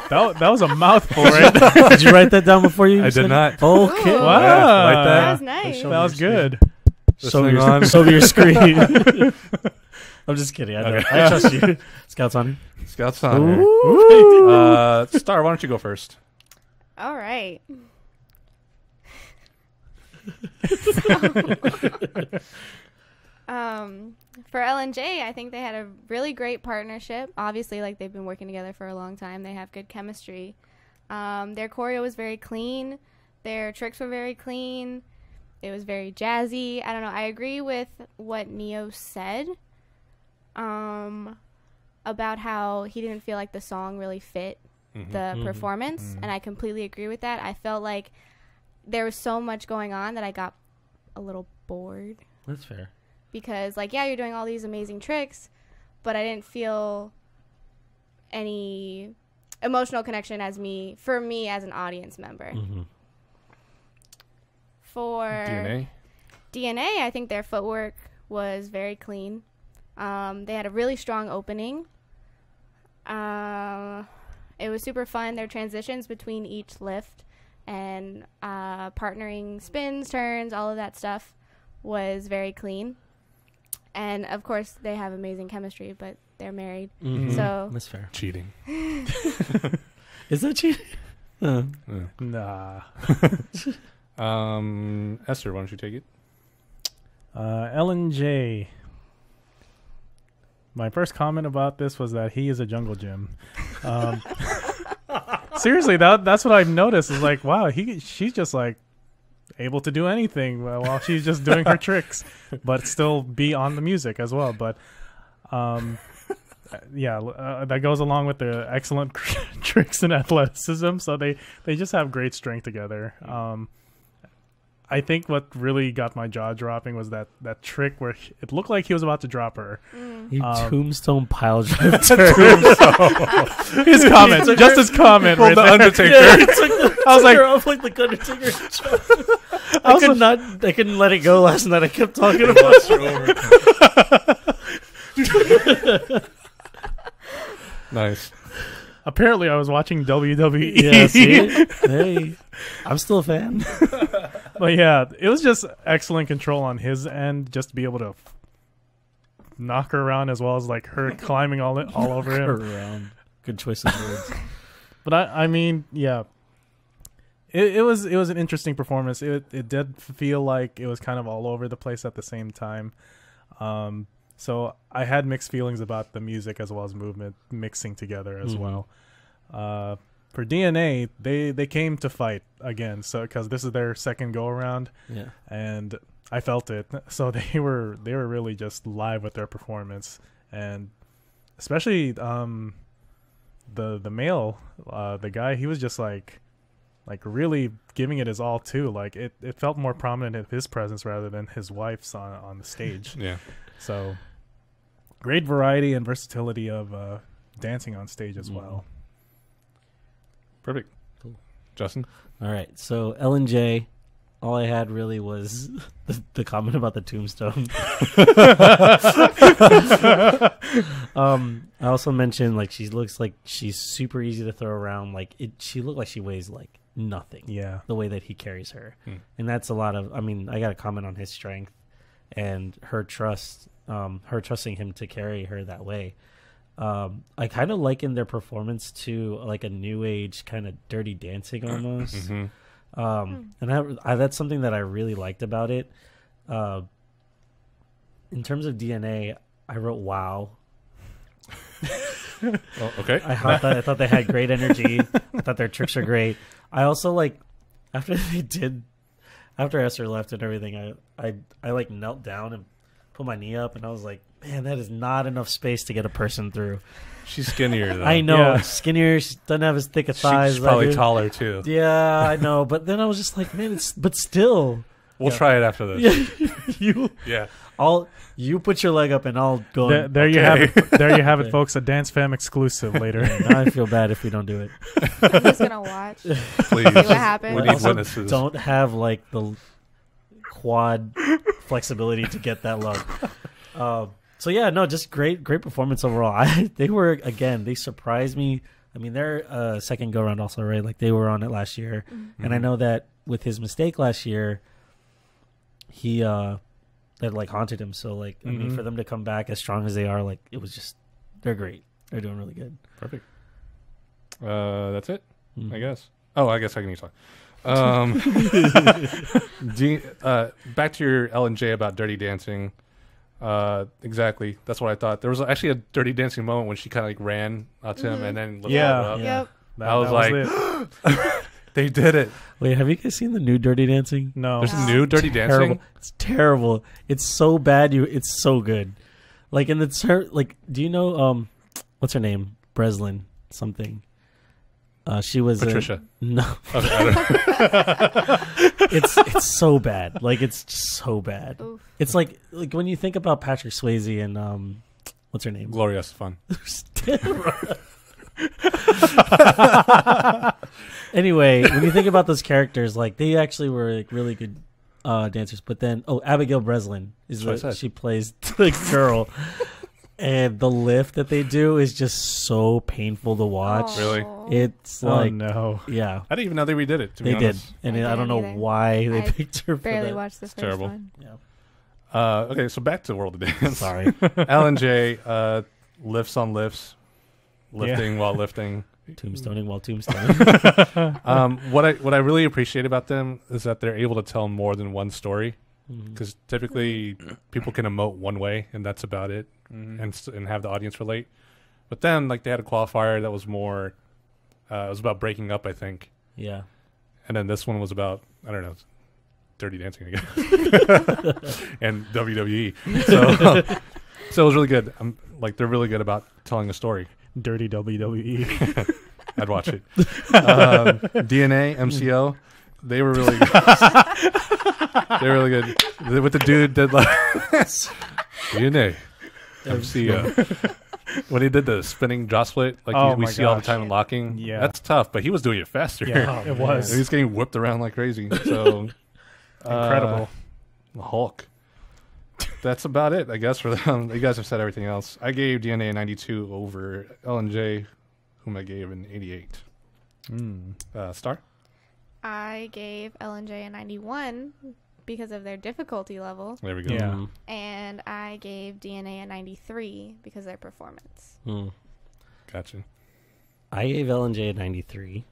S3: That was a mouthful, right?
S2: Did you write that down before you?
S1: I
S2: said
S1: did
S2: it?
S1: not.
S2: Okay.
S4: Ooh.
S3: Wow.
S1: Yeah, like
S4: that
S1: that.
S4: was nice.
S2: Show
S3: That was good.
S2: Show
S1: Listening
S2: your,
S1: on.
S2: show your screen. I'm just kidding. I know.
S1: Okay.
S2: I trust you. Scouts on.
S1: Scouts on here.
S2: Ooh.
S1: Starr, why don't you go first?
S4: All right. For L&J, I think they had a really great partnership. Obviously, like, they've been working together for a long time. They have good chemistry. Their choreo was very clean. Their tricks were very clean. It was very jazzy. I don't know. I agree with what Neo said about how he didn't feel like the song really fit the performance, and I completely agree with that. I felt like there was so much going on that I got a little bored.
S2: That's fair.
S4: Because, like, yeah, you're doing all these amazing tricks, but I didn't feel any emotional connection for me as an audience member. For DNA, I think their footwork was very clean. They had a really strong opening. It was super fun. Their transitions between each lift and partnering spins, turns, all of that stuff was very clean. And, of course, they have amazing chemistry, but they're married. So
S2: that's fair.
S1: Cheating.
S2: Is that cheating?
S3: Nah.
S1: Eser, why don't you take it?
S3: L&J. My first comment about this was that he is a jungle gym. Seriously, that's what I've noticed. Is like, wow, she's just like able to do anything while she's just doing her tricks, but still be on the music as well. But that goes along with their excellent tricks and athleticism. So they just have great strength together. I think what really got my jaw dropping was that trick where it looked like he was about to drop her.
S2: He tombstone pile driver.
S3: His comment, just his comment, right
S1: the
S3: there.
S1: Undertaker.
S2: Yeah,
S3: I was like,
S2: off like the Undertaker. I couldn't let it go last night. I kept talking about it.
S1: Nice.
S3: Apparently, I was watching WWE.
S2: Yeah, see? Hey, I'm still a fan.
S3: But yeah, it was just excellent control on his end, just to be able to knock her around as well as like her climbing all over him.
S2: Around. Good choice of words.
S3: But I mean, yeah, it was an interesting performance. It did feel like it was kind of all over the place at the same time. So I had mixed feelings about the music as well as movement mixing together as well. For DNA, they came to fight again, so because this is their second go around, and I felt it. So they were really just live with their performance, and especially the male, the guy, he was just like really giving it his all too. Like it felt more prominent in his presence rather than his wife's on the stage.
S1: Yeah.
S3: So great variety and versatility of dancing on stage as well.
S1: Perfect.
S2: Cool.
S1: Justin?
S2: All right. So L&J, all I had really was the comment about the tombstone. I also mentioned like she looks like she's super easy to throw around. Like she looked like she weighs like nothing. Yeah. The way that he carries her. And that's a lot of, I mean, I got to comment on his strength and her trust, her trusting him to carry her that way. I kind of liken their performance to like a new age kind of Dirty Dancing almost. And that's something that I really liked about it. In terms of DNA, I wrote wow.
S1: Oh, okay.
S2: I thought they had great energy. I thought their tricks are great. I also like after Eser left and everything, I like knelt down and put my knee up and I was like, man, that is not enough space to get a person through.
S1: She's skinnier though.
S2: I know, skinnier. She doesn't have as thick a thighs.
S1: She's probably taller too.
S2: Yeah, I know. But then I was just like, man, but still.
S1: We'll try it after this.
S2: Yeah. You put your leg up and I'll go.
S3: There you have it. There you have it, folks. A DanceFam exclusive later.
S2: Now I feel bad if we don't do it.
S4: I'm just gonna watch.
S1: Please.
S4: See what happens.
S1: We need witnesses.
S2: Don't have like the quad flexibility to get that low. So yeah, no, just great performance overall. They surprised me. I mean, they're second go round also, right? Like they were on it last year, and I know that with his mistake last year, that like haunted him. So like, I mean, for them to come back as strong as they are, like it was just, they're great. They're doing really good.
S1: Perfect. That's it, I guess. Oh, I guess I can talk. Back to your L and J about Dirty Dancing. Exactly. That's what I thought. There was actually a Dirty Dancing moment when she kind of like ran out to him and then lifted it up.
S4: Yep.
S1: I was like, they did it.
S2: Wait, have you guys seen the new Dirty Dancing?
S3: No.
S1: There's a new Dirty Dancing.
S2: It's terrible. It's so bad. It's so good. Like, and it's her. Like, do you know what's her name? Breslin something. She was
S1: Patricia.
S2: No.
S1: Okay, I don't-
S2: It's so bad. Like, it's just so bad.
S4: Oof.
S2: It's like when you think about Patrick Swayze and what's her name?
S1: Gloria Estefan.
S2: Anyway, when you think about those characters, like they actually were like really good dancers. But then, Abigail Breslin is
S1: That's what I
S2: what
S1: said.
S2: she plays the girl, and the lift that they do is just so painful to watch.
S1: Really?
S2: It's
S3: Oh
S2: like,
S3: no.
S2: yeah,
S1: I didn't even know they redid it. To
S2: they
S1: be
S2: did,
S1: honest.
S2: and
S4: I
S2: I don't
S4: didn't
S2: know
S4: either.
S2: why they
S4: I
S2: picked her for
S4: Barely
S2: that.
S4: watched the first
S1: terrible.
S4: one.
S2: Yeah.
S1: Okay, so back to World of Dance.
S2: Sorry.
S1: L and J lifts on lifts, lifting while lifting.
S2: Tombstoning while tombstoning.
S1: What I really appreciate about them is that they're able to tell more than one story.
S2: Mhm.
S1: Because typically people can emote one way and that's about it, and have the audience relate. But then, like, they had a qualifier that was more, it was about breaking up, I think,
S2: Yeah.
S1: and then this one was about, I don't know, Dirty Dancing again, and WWE. So it was really good. They're really good about telling a story.
S3: Dirty WWE.
S1: I'd watch it. DNA, MCO, they were really good. They were really good. With the dude did like DNA, MCO. When he did the spinning jaw split, like
S3: Oh
S1: we
S3: my
S1: see all the
S3: gosh.
S1: time in locking,
S3: Yeah.
S1: that's tough. But he was doing it faster.
S3: Yeah,
S2: Oh,
S3: it was
S1: And he's getting whipped around like crazy. So
S3: incredible.
S1: The Hulk. That's about it, I guess. For them, you guys have said everything else. I gave DNA a 92 over L&J, whom I gave an 88. Starr?
S4: I gave L&J a 91 because of their difficulty level,
S1: There we go.
S3: Yeah.
S2: Mm.
S4: and I gave DNA a 93 because of their performance.
S2: Mm.
S1: Gotcha.
S2: I gave L&J a 93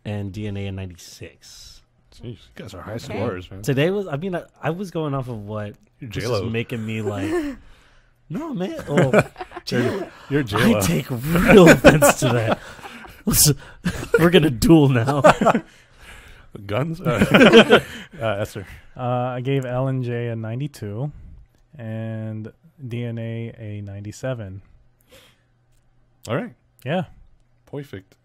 S2: and DNA a 96.
S1: Jeez, you guys are high
S4: Okay.
S1: scorers, man.
S2: Today was, I was going off of what
S1: You're
S2: was
S1: J-Lo.
S2: just making me like, no, man. Oh,
S1: You're J-Lo.
S2: I take real offense to that. We're going to duel now.
S1: Guns? Eser.
S3: I gave L and J a 92 and DNA a 97.
S1: All right.
S3: Yeah.
S1: Perfect.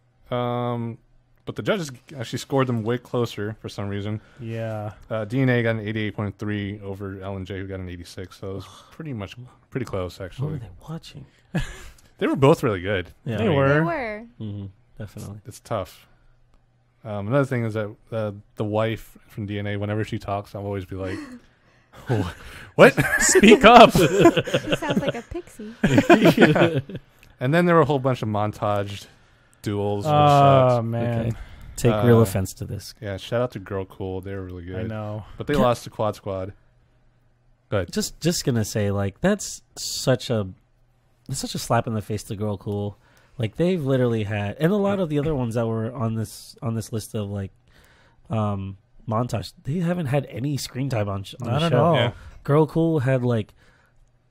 S1: But the judges actually scored them way closer for some reason.
S3: Yeah.
S1: DNA got an 88.3 over L&J, who got an 86. So it was pretty close,
S2: What
S1: actually.
S2: were they watching?
S1: They were both really good.
S2: Yeah.
S3: They were.
S4: They were.
S2: Mhm, definitely.
S1: It's tough. Another thing is that the wife from DNA, whenever she talks, I'll always be like, what?
S3: Speak up.
S4: She sounds like a pixie.
S1: Yeah. And then there were a whole bunch of montaged duels. Which
S3: Oh,
S1: sucks.
S3: man.
S2: Okay. Take real
S1: Uh,
S2: offense to this.
S1: Yeah, shout out to Girl Cool. They were really good.
S3: I know.
S1: But they lost to Quad Squad.
S2: Just gonna say, like, that's such a slap in the face to Girl Cool. Like, they've literally had, and a lot of the other ones that were on this list of like montage, they haven't had any screen time on the
S3: Not at
S2: show.
S3: all.
S1: Yeah.
S2: Girl Cool had like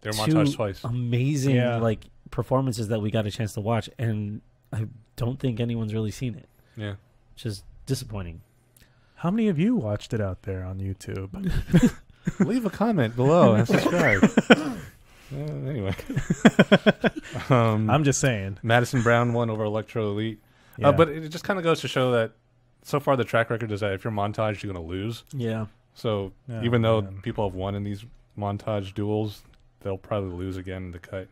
S1: They were
S2: two
S1: montaged twice.
S2: amazing
S3: Yeah.
S2: like performances that we got a chance to watch, and I don't think anyone's really seen it,
S1: Yeah.
S2: which is disappointing.
S3: How many of you watched it out there on YouTube?
S1: Leave a comment below and subscribe. Anyway.
S3: I'm just saying.
S1: Madison Brown won over Electro Elite.
S3: Yeah.
S1: But it just kind of goes to show that so far the track record is that if you're montaged, you're going to lose.
S2: Yeah.
S1: So
S3: Oh,
S1: even though
S3: man.
S1: people have won in these montage duels, they'll probably lose again in the cut.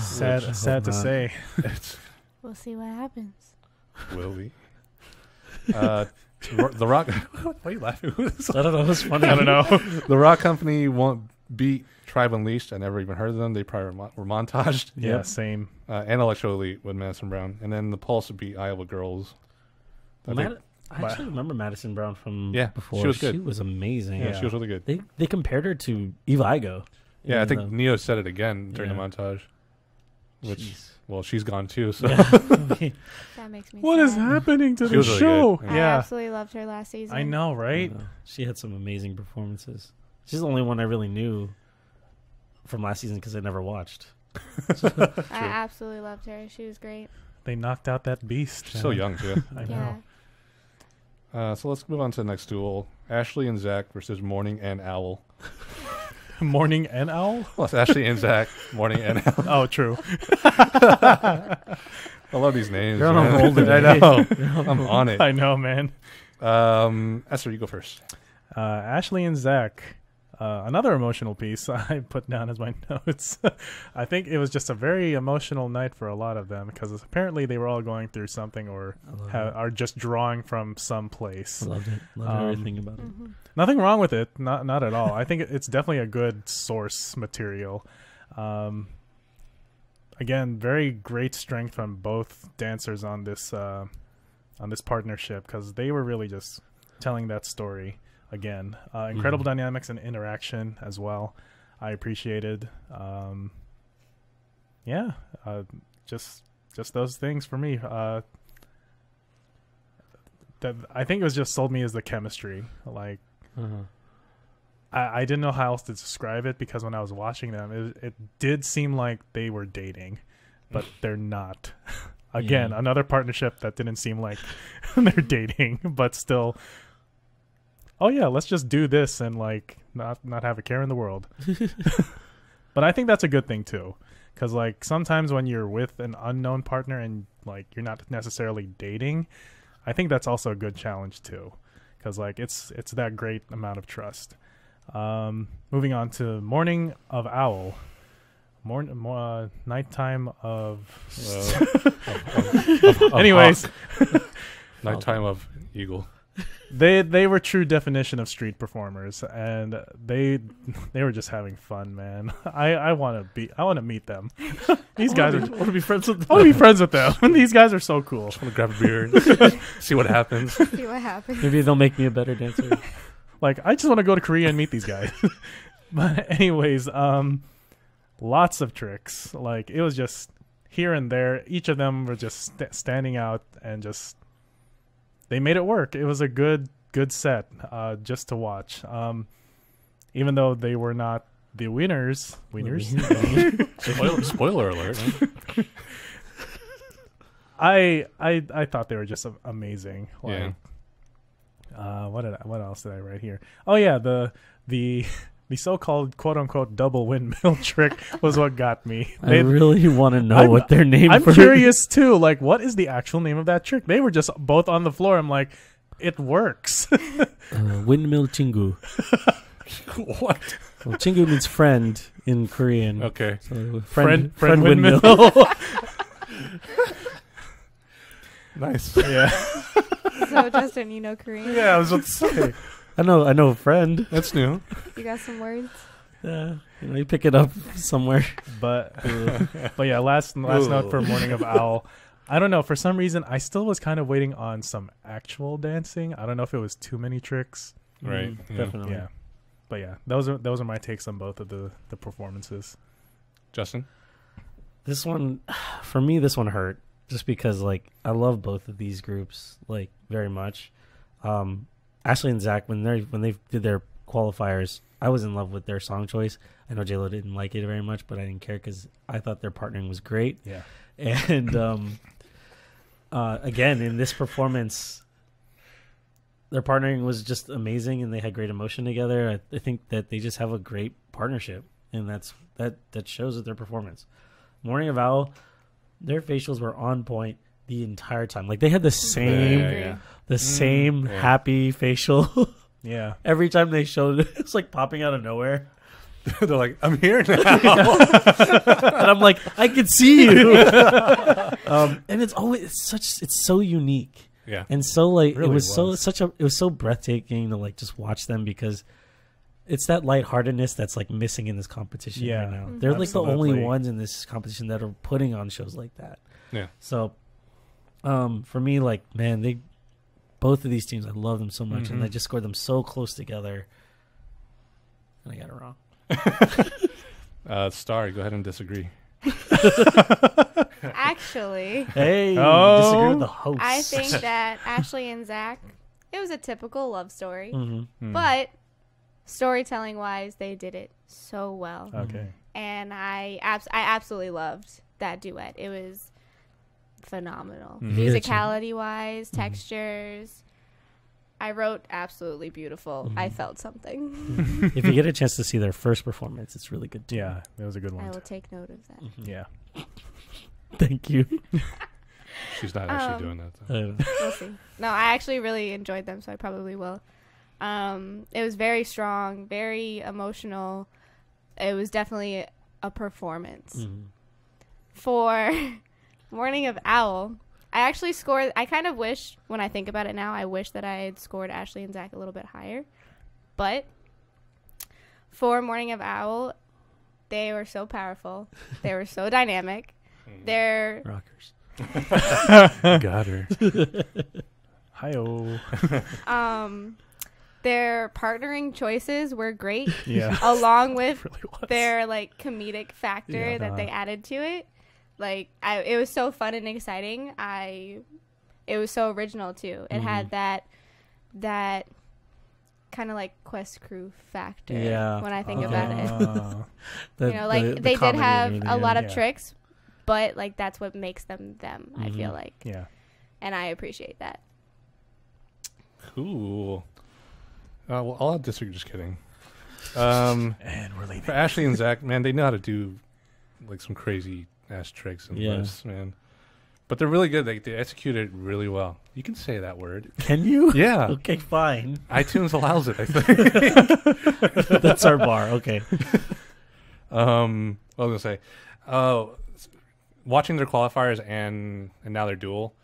S3: sad to
S2: not.
S3: say.
S1: It's,
S4: We'll see what happens.
S1: will we? The Rock. Why are you laughing?
S2: I don't know. It's funny.
S3: I don't know.
S1: The Rock Company won't beat Tribe Unleashed. I never even heard of them. They probably were montaged.
S3: Yeah, same.
S1: And Electro Elite with Madison Brown. And then the Pulse would beat Iowa Girls. I think-
S2: I actually remember Madison Brown from
S1: Yeah,
S2: before.
S1: she was good.
S2: She was amazing.
S1: yeah,
S3: Yeah.
S1: she was really good.
S2: They compared her to Eva Igo.
S1: Yeah, I
S2: in
S1: think
S2: the-
S1: Neo said it again during the
S2: Yeah.
S1: montage. which
S2: Jeez.
S1: well, she's gone too. So
S4: That makes me
S3: What
S4: sad.
S3: is happening to
S1: She
S3: the
S1: was really
S3: show?
S1: good.
S4: I
S3: Yeah,
S4: absolutely loved her last season.
S3: I know, right?
S2: She had some amazing performances. She's the only one I really knew from last season because I never watched.
S4: I absolutely loved her. She was great.
S3: They knocked out that beast.
S1: she's so young too.
S3: I
S4: Yeah.
S3: know.
S1: So let's move on to the next duel: Ashley and Zack versus Morning and Owl.
S3: Morning and Owl?
S1: Well, it's Ashley and Zack, Morning and Owl.
S3: Oh, true.
S1: I love these names.
S2: You're on a
S1: man.
S2: roll today.
S1: I know. I'm on it.
S3: I know, man.
S1: Eser, you go first.
S3: Ashley and Zack. Another emotional piece I put down as my notes. I think it was just a very emotional night for a lot of them because apparently they were all going through something or are just drawing from some place.
S2: I loved it. Loved everything about it.
S4: Mm-hmm.
S3: Nothing wrong with it. Not at all. I think it's definitely a good source material. Again, very great strength from both dancers on this partnership because they were really just telling that story. Again, incredible dynamics and interaction as well. I appreciated. Just those things for me. That I think it was just sold me as the chemistry. Like I didn't know how else to describe it because when I was watching them, it did seem like they were dating, but they're not. Again, another partnership that didn't seem like they're dating, but still. Oh yeah, let's just do this and like not have a care in the world. But I think that's a good thing too, because like sometimes when you're with an unknown partner and like you're not necessarily dating, I think that's also a good challenge too, because like it's that great amount of trust. Moving on to Morning of Owl, nighttime of. Anyways,
S1: Nighttime of Eagle.
S3: They were true definition of street performers, and they were just having fun, man. I want to meet them. These guys
S2: want to be friends with them.
S3: I want to be friends with them. These guys are so cool.
S1: Just want to grab a beer and see what happens.
S4: See what happens.
S2: Maybe they'll make me a better dancer.
S3: Like I just want to go to Korea and meet these guys. But anyways, lots of tricks. Like it was just here and there. Each of them were just standing out and just. They made it work. It was a good set just to watch. Even though they were not the winners.
S1: Spoiler alert.
S3: I thought they were just amazing. Like,
S1: Yeah.
S3: What else did I write here? Oh yeah, the so-called quote-unquote double windmill trick was what got me.
S2: I really want to know what their name.
S3: I'm curious too. Like, what is the actual name of that trick? They were just both on the floor. I'm like, it works.
S2: Windmill Chingu.
S1: What?
S2: Well, Chingu means friend in Korean.
S1: Okay.
S2: So
S3: Friend
S2: windmill.
S1: Nice.
S3: Yeah.
S4: So Justin, you know Korean?
S1: Yeah, I was about to say.
S2: I know a friend.
S1: That's new.
S4: You got some words?
S2: You pick it up somewhere.
S3: But yeah, last note for Morning of Owl. I don't know. For some reason, I still was kind of waiting on some actual dancing. I don't know if it was too many tricks.
S1: Right. Yeah.
S2: Definitely.
S3: Yeah. But yeah, those are my takes on both of the performances.
S1: Justin?
S2: This one, for me, this one hurt just because like I love both of these groups like very much. Ashley and Zack, when they did their qualifiers, I was in love with their song choice. I know J-Lo didn't like it very much, but I didn't care because I thought their partnering was great.
S3: Yeah.
S2: And again, in this performance, their partnering was just amazing, and they had great emotion together. I think that they just have a great partnership, and that shows with their performance. Morning of Owl, their facials were on point the entire time. Like they had the same same happy facial.
S3: Yeah.
S2: Every time they showed it, it's like popping out of nowhere.
S1: They're like, I'm here now.
S2: And I'm like, I can see you. And it's so unique.
S1: Yeah.
S2: And so like
S3: Really
S2: it was so breathtaking to like just watch them because it's that lightheartedness that's like missing in this competition right now. They're like the only ones in this competition that are putting on shows like that.
S1: Yeah.
S2: So for me, like, man, both of these teams, I love them so much, and I just scored them so close together, and I got it wrong.
S1: Starr, go ahead and disagree.
S4: Actually,
S2: Hey,
S3: Oh.
S2: disagree with the host.
S4: I think that Ashley and Zack, it was a typical love story,
S2: Mm-hmm.
S4: but storytelling wise, they did it so well.
S3: Okay.
S4: And I absolutely loved that duet. It was phenomenal.
S3: Mhm.
S4: Musicality wise, textures. I wrote absolutely beautiful. I felt something.
S2: If you get a chance to see their first performance, it's really good too.
S3: Yeah, that was a good
S4: I
S3: one.
S4: will take note of that.
S3: Yeah.
S2: Thank you.
S1: She's not actually doing that, though.
S4: We'll see. No, I actually really enjoyed them, so I probably will. It was very strong, very emotional. It was definitely a performance.
S2: Mhm.
S4: For Morning of Owl, I actually scored. I kind of wish, when I think about it now, I wish that I had scored Ashley and Zack a little bit higher. But for Morning of Owl, they were so powerful. They were so dynamic. They're
S2: Rockers.
S1: Got her.
S3: Hi-oh.
S4: their partnering choices were great,
S3: Yeah.
S4: along with
S3: Really was.
S4: their like comedic factor
S3: Yeah.
S4: that they added to it. Like it was so fun and exciting. It was so original too. It had that kind of like Quest Crew factor.
S2: Yeah.
S4: When I think about it,
S2: The-
S4: you know, like
S2: the
S4: they did
S2: comedy and
S4: have
S2: everything,
S4: a
S2: yeah.
S4: lot of
S3: Yeah.
S4: tricks, but like that's what makes them them. I
S2: Mhm.
S4: feel like,
S3: Yeah.
S4: and I appreciate that.
S1: Cool. Well, I'll disagree. Just kidding.
S3: And we're leaving.
S1: For Ashley and Zack, man, they know how to do like some crazy ass tricks and
S2: Yeah.
S1: lifts, man. But they're really good. They execute it really well. You can say that word.
S2: Can you?
S1: Yeah.
S2: Okay, fine.
S1: iTunes allows it, I think.
S2: That's our bar. Okay.
S1: What was I gonna say? Watching their qualifiers and now their duel,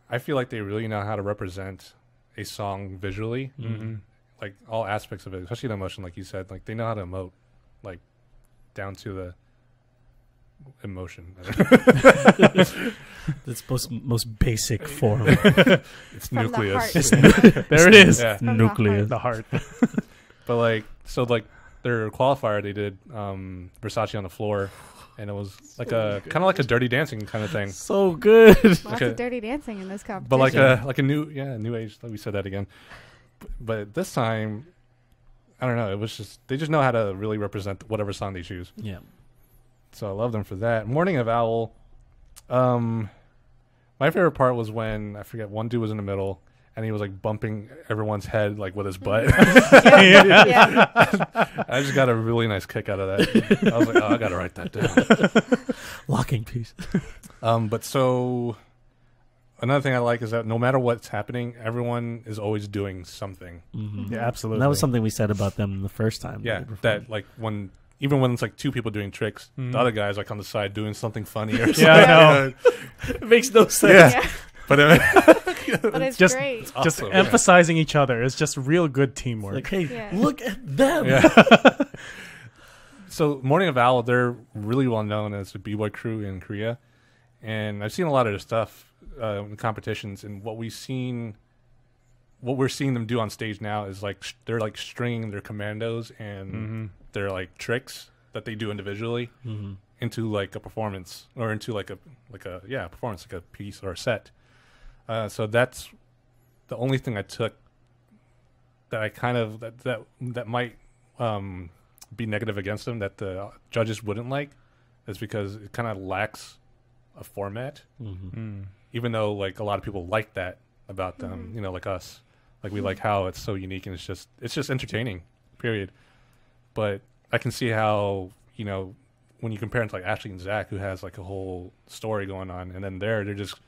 S1: I feel like they really know how to represent a song visually,
S3: Mm-hmm.
S1: like all aspects of it, especially the emotion, like you said. Like they know how to emote, like down to the emotion.
S2: That's most basic form.
S1: It's
S4: From the
S1: nucleus.
S4: heart.
S3: There it is.
S1: Yeah.
S4: From the
S2: Nucleus.
S3: The heart.
S1: But like their qualifier, they did Versace on the floor, and it was like a kind of like a Dirty Dancing kind of thing.
S2: So good.
S4: Lots
S1: Okay.
S4: of dirty dancing in this competition.
S1: But like a new age. We said that again. But this time, I don't know. It was just they just know how to really represent whatever song they choose.
S2: Yeah.
S1: So I love them for that. Morning of Owl. My favorite part was when I forget one dude was in the middle and he was like bumping everyone's head like with his butt.
S4: yeah.
S1: I just got a really nice kick out of that. I was like, oh, I gotta write that down.
S2: Locking piece.
S1: But so another thing I like is that no matter what's happening, everyone is always doing something.
S2: Mm-hmm.
S3: Yeah, absolutely.
S2: And that was something we said about them the first time.
S1: Yeah,
S2: they performed.
S1: that like even when it's like two people doing tricks,
S3: Mhm.
S1: the other guy's like on the side doing something funny or something.
S3: Yeah, I know.
S2: It makes no sense.
S1: Yeah.
S4: Yeah.
S1: But
S4: But it's
S3: just-
S4: great.
S3: Just
S1: awesome,
S3: emphasizing each other. It's just real good teamwork.
S2: Like, hey,
S4: Yeah.
S2: look at them.
S1: Yeah. So Morning of Owl, they're really well known as a b-boy crew in Korea, and I've seen a lot of their stuff in competitions. And what we're seeing them do on stage now is like they're like stringing their commandos and
S3: Mhm.
S1: their like tricks that they do individually
S2: Mm-hmm.
S1: into like a performance or into like a performance, like a piece or a set. So that's the only thing I took that I kind of that might be negative against them, that the judges wouldn't like, is because it kind of lacks a format.
S2: Mm-hmm.
S3: Mm.
S1: Even though like a lot of people like that about them, you know, like us, like we like how it's so unique and it's just entertaining, period. But I can see how, you know, when you compare it to like Ashley and Zack, who has like a whole story going on, and then they're just,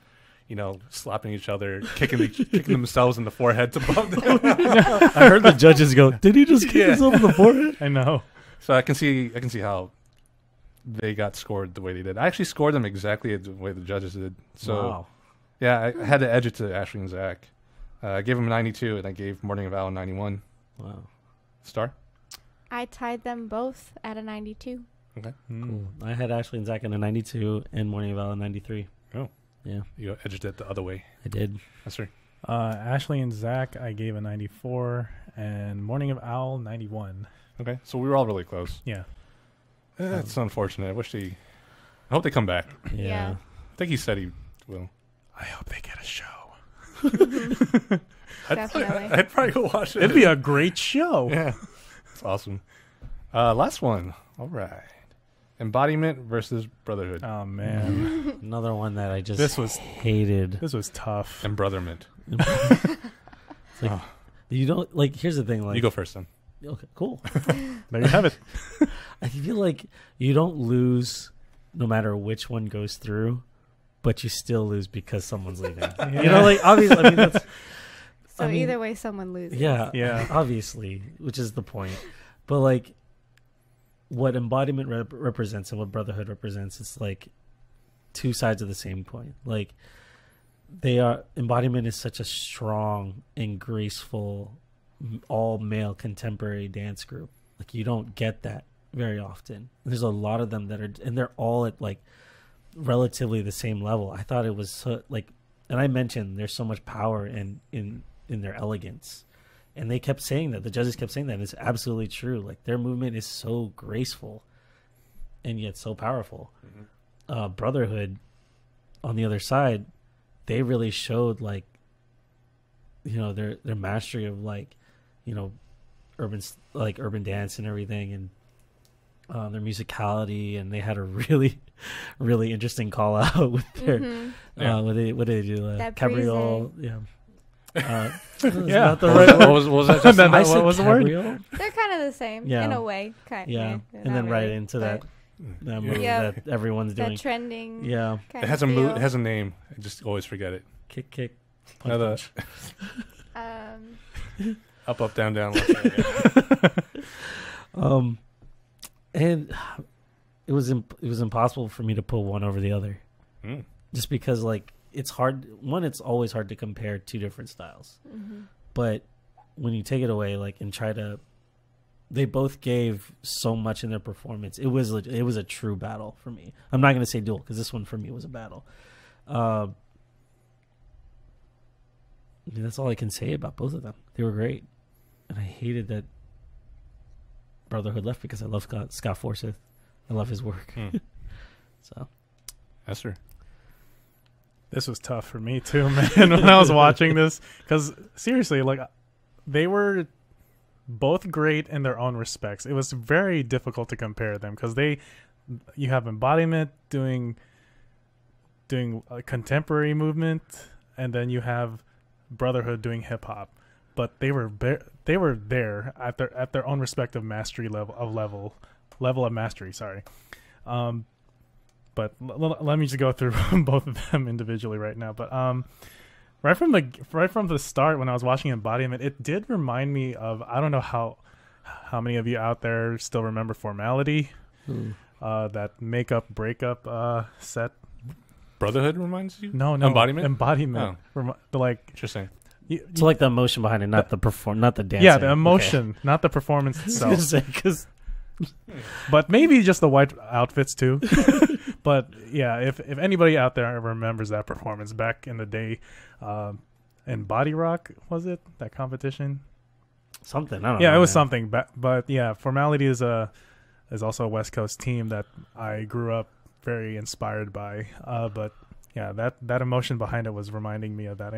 S1: you know, slapping each other, kicking themselves in the forehead to bump them.
S2: I heard the judges go, "Did he just kick
S1: Yeah.
S2: himself in the forehead?"
S3: I know.
S1: So I can see how they got scored the way they did. I actually scored them exactly the way the judges did. So
S2: Wow.
S1: yeah, I had to edge it to Ashley and Zack. I gave them a 92, and I gave Morning of Owl a 91.
S2: Wow.
S1: Starr?
S4: I tied them both at a 92.
S1: Okay.
S3: Mm.
S2: Cool. I had Ashley and Zack in a 92 and Morning of Owl in 93.
S1: Oh.
S2: Yeah,
S1: You edged it the other way.
S2: I did.
S1: That's right.
S3: Ashley and Zack, I gave a 94, and Morning of Owl 91.
S1: Okay. So we were all really close.
S3: Yeah.
S1: That's unfortunate. I hope they come back.
S4: Yeah.
S1: I think he said he will.
S3: I hope they get a show.
S4: Definitely.
S1: I'd probably go watch it.
S3: It'd be a great show.
S1: Yeah. It's awesome. Last one. All right. Embodiment versus Brotherhood.
S3: Oh man,
S2: Another one that I just
S3: This was-
S2: hated.
S3: this was tough.
S1: Embroitherment.
S2: It's like, you don't like. Here's the thing. Like,
S1: You go first then.
S2: okay, cool.
S3: There you have it.
S2: I feel like you don't lose no matter which one goes through, but you still lose because someone's leaving. You know, like obviously. I mean, that's,
S4: So
S2: I mean,
S4: either way, someone loses.
S2: yeah,
S3: Yeah.
S2: obviously, which is the point. But like, what embodiment represents and what Brotherhood represents, it's like two sides of the same coin. Like, embodiment is such a strong and graceful, all male contemporary dance group. Like, you don't get that very often. There's a lot of them that are, and they're all at like relatively the same level. I thought it was so, like, and I mentioned there's so much power in their elegance, and they kept saying that. The judges kept saying that, and it's absolutely true. Like, their movement is so graceful and yet so powerful. Brotherhood, on the other side, they really showed, like, you know, their mastery of, like, you know, urban dance and everything, and their musicality, and they had a really, really interesting call out with their what did they do?
S4: That
S2: Cabriole,
S4: breezing.
S2: yeah.
S3: Yeah.
S2: Not the right
S1: What was that? Just
S2: I
S3: What
S2: said
S3: was the word?
S2: cabriole?
S4: They're kind of the same
S2: Yeah.
S4: in a way.
S2: Yeah,
S4: Not
S2: and then right
S4: really,
S2: into
S4: but
S2: that move
S4: Yeah.
S2: that everyone's
S4: that
S2: doing.
S4: trending.
S2: Yeah,
S4: Kind
S1: It has
S4: of
S1: a
S4: feel.
S1: it has a name. I just always forget it.
S2: kick, punch,
S1: Another
S2: punch.
S1: up, down, left, right. Yeah.
S2: And it was impossible for me to put one over the other,
S1: Mm.
S2: just because, like, it's hard. One, it's always hard to compare two different styles, but when you take it away, like, and try to, they both gave so much in their performance. It was a true battle for me. I'm not going to say duel, because this one for me was a battle. I mean, that's all I can say about both of them. They were great, and I hated that Brotherhood left because I love Scott Forsyth. I love his work. So,
S1: Eser.
S3: This was tough for me too, man. When I was watching this, because seriously, like, they were both great in their own respects. It was very difficult to compare them because you have Embodiment doing a contemporary movement, and then you have Brotherhood doing hip hop. But they were there at their own respective mastery level of mastery. Sorry, but let me just go through both of them individually right now. But right from the start, when I was watching Embodiment, it did remind me of, I don't know how many of you out there still remember Formality, that makeup breakup set.
S1: Brotherhood reminds you?
S3: No, Embodiment. Like,
S1: Interesting.
S2: so like the emotion behind it, not the not the dancing.
S3: Yeah, the emotion, not the performance itself.
S2: Because
S3: But maybe just the white outfits too. But yeah, if anybody out there remembers that performance back in the day, in Body Rock, was it that competition?
S2: something. I don't know.
S3: Yeah, it was
S2: man.
S3: something. But yeah, Formality is also a West Coast team that I grew up very inspired by. But yeah, that emotion behind it was reminding me of that.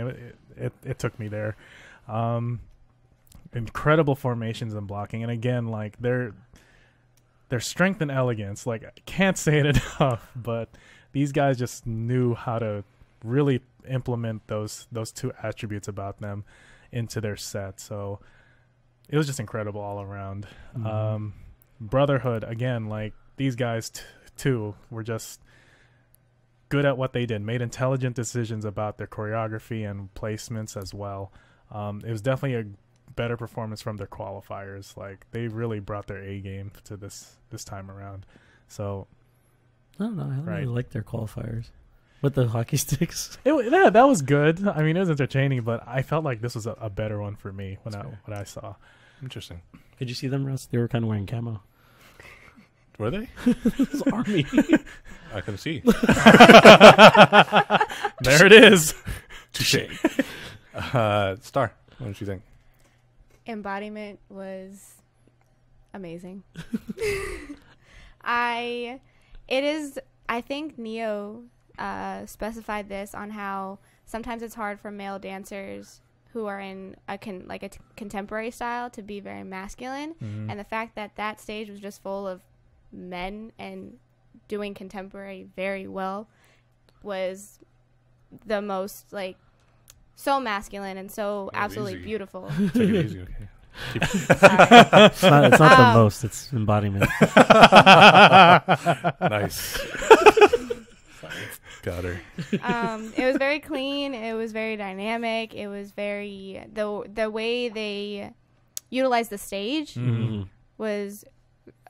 S3: It took me there. Incredible formations and blocking, and again, like their strength and elegance. Like, I can't say it enough, but these guys just knew how to really implement those two attributes about them into their set. So it was just incredible all around.
S2: Mm-hmm.
S3: Brotherhood, again, like these guys too were just good at what they did, made intelligent decisions about their choreography and placements as well. It was definitely a better performance from their qualifiers. Like, they really brought their A game to this time around. So
S2: I don't know. I
S3: Right.
S2: really like their qualifiers with the hockey sticks.
S3: that was good. I mean, it was entertaining, but I felt like this was a better one for me when I saw.
S1: Interesting.
S2: Could you see them, Russ? They were kind of wearing camo.
S1: Were they?
S2: It was army.
S1: I can see.
S3: There it is.
S1: Touché. Starr, what did you think?
S4: Embodiment was amazing. I think Neo specified this on how sometimes it's hard for male dancers who are in a contemporary style to be very masculine, and the fact that that stage was just full of men and doing contemporary very well was the most like so masculine and so absolutely
S1: easy.
S4: Beautiful.
S1: Take it easy, okay.
S2: It's not the most, it's embodiment.
S1: Nice. Got her.
S4: It was very clean. It was very dynamic. It was very the way they utilized the stage was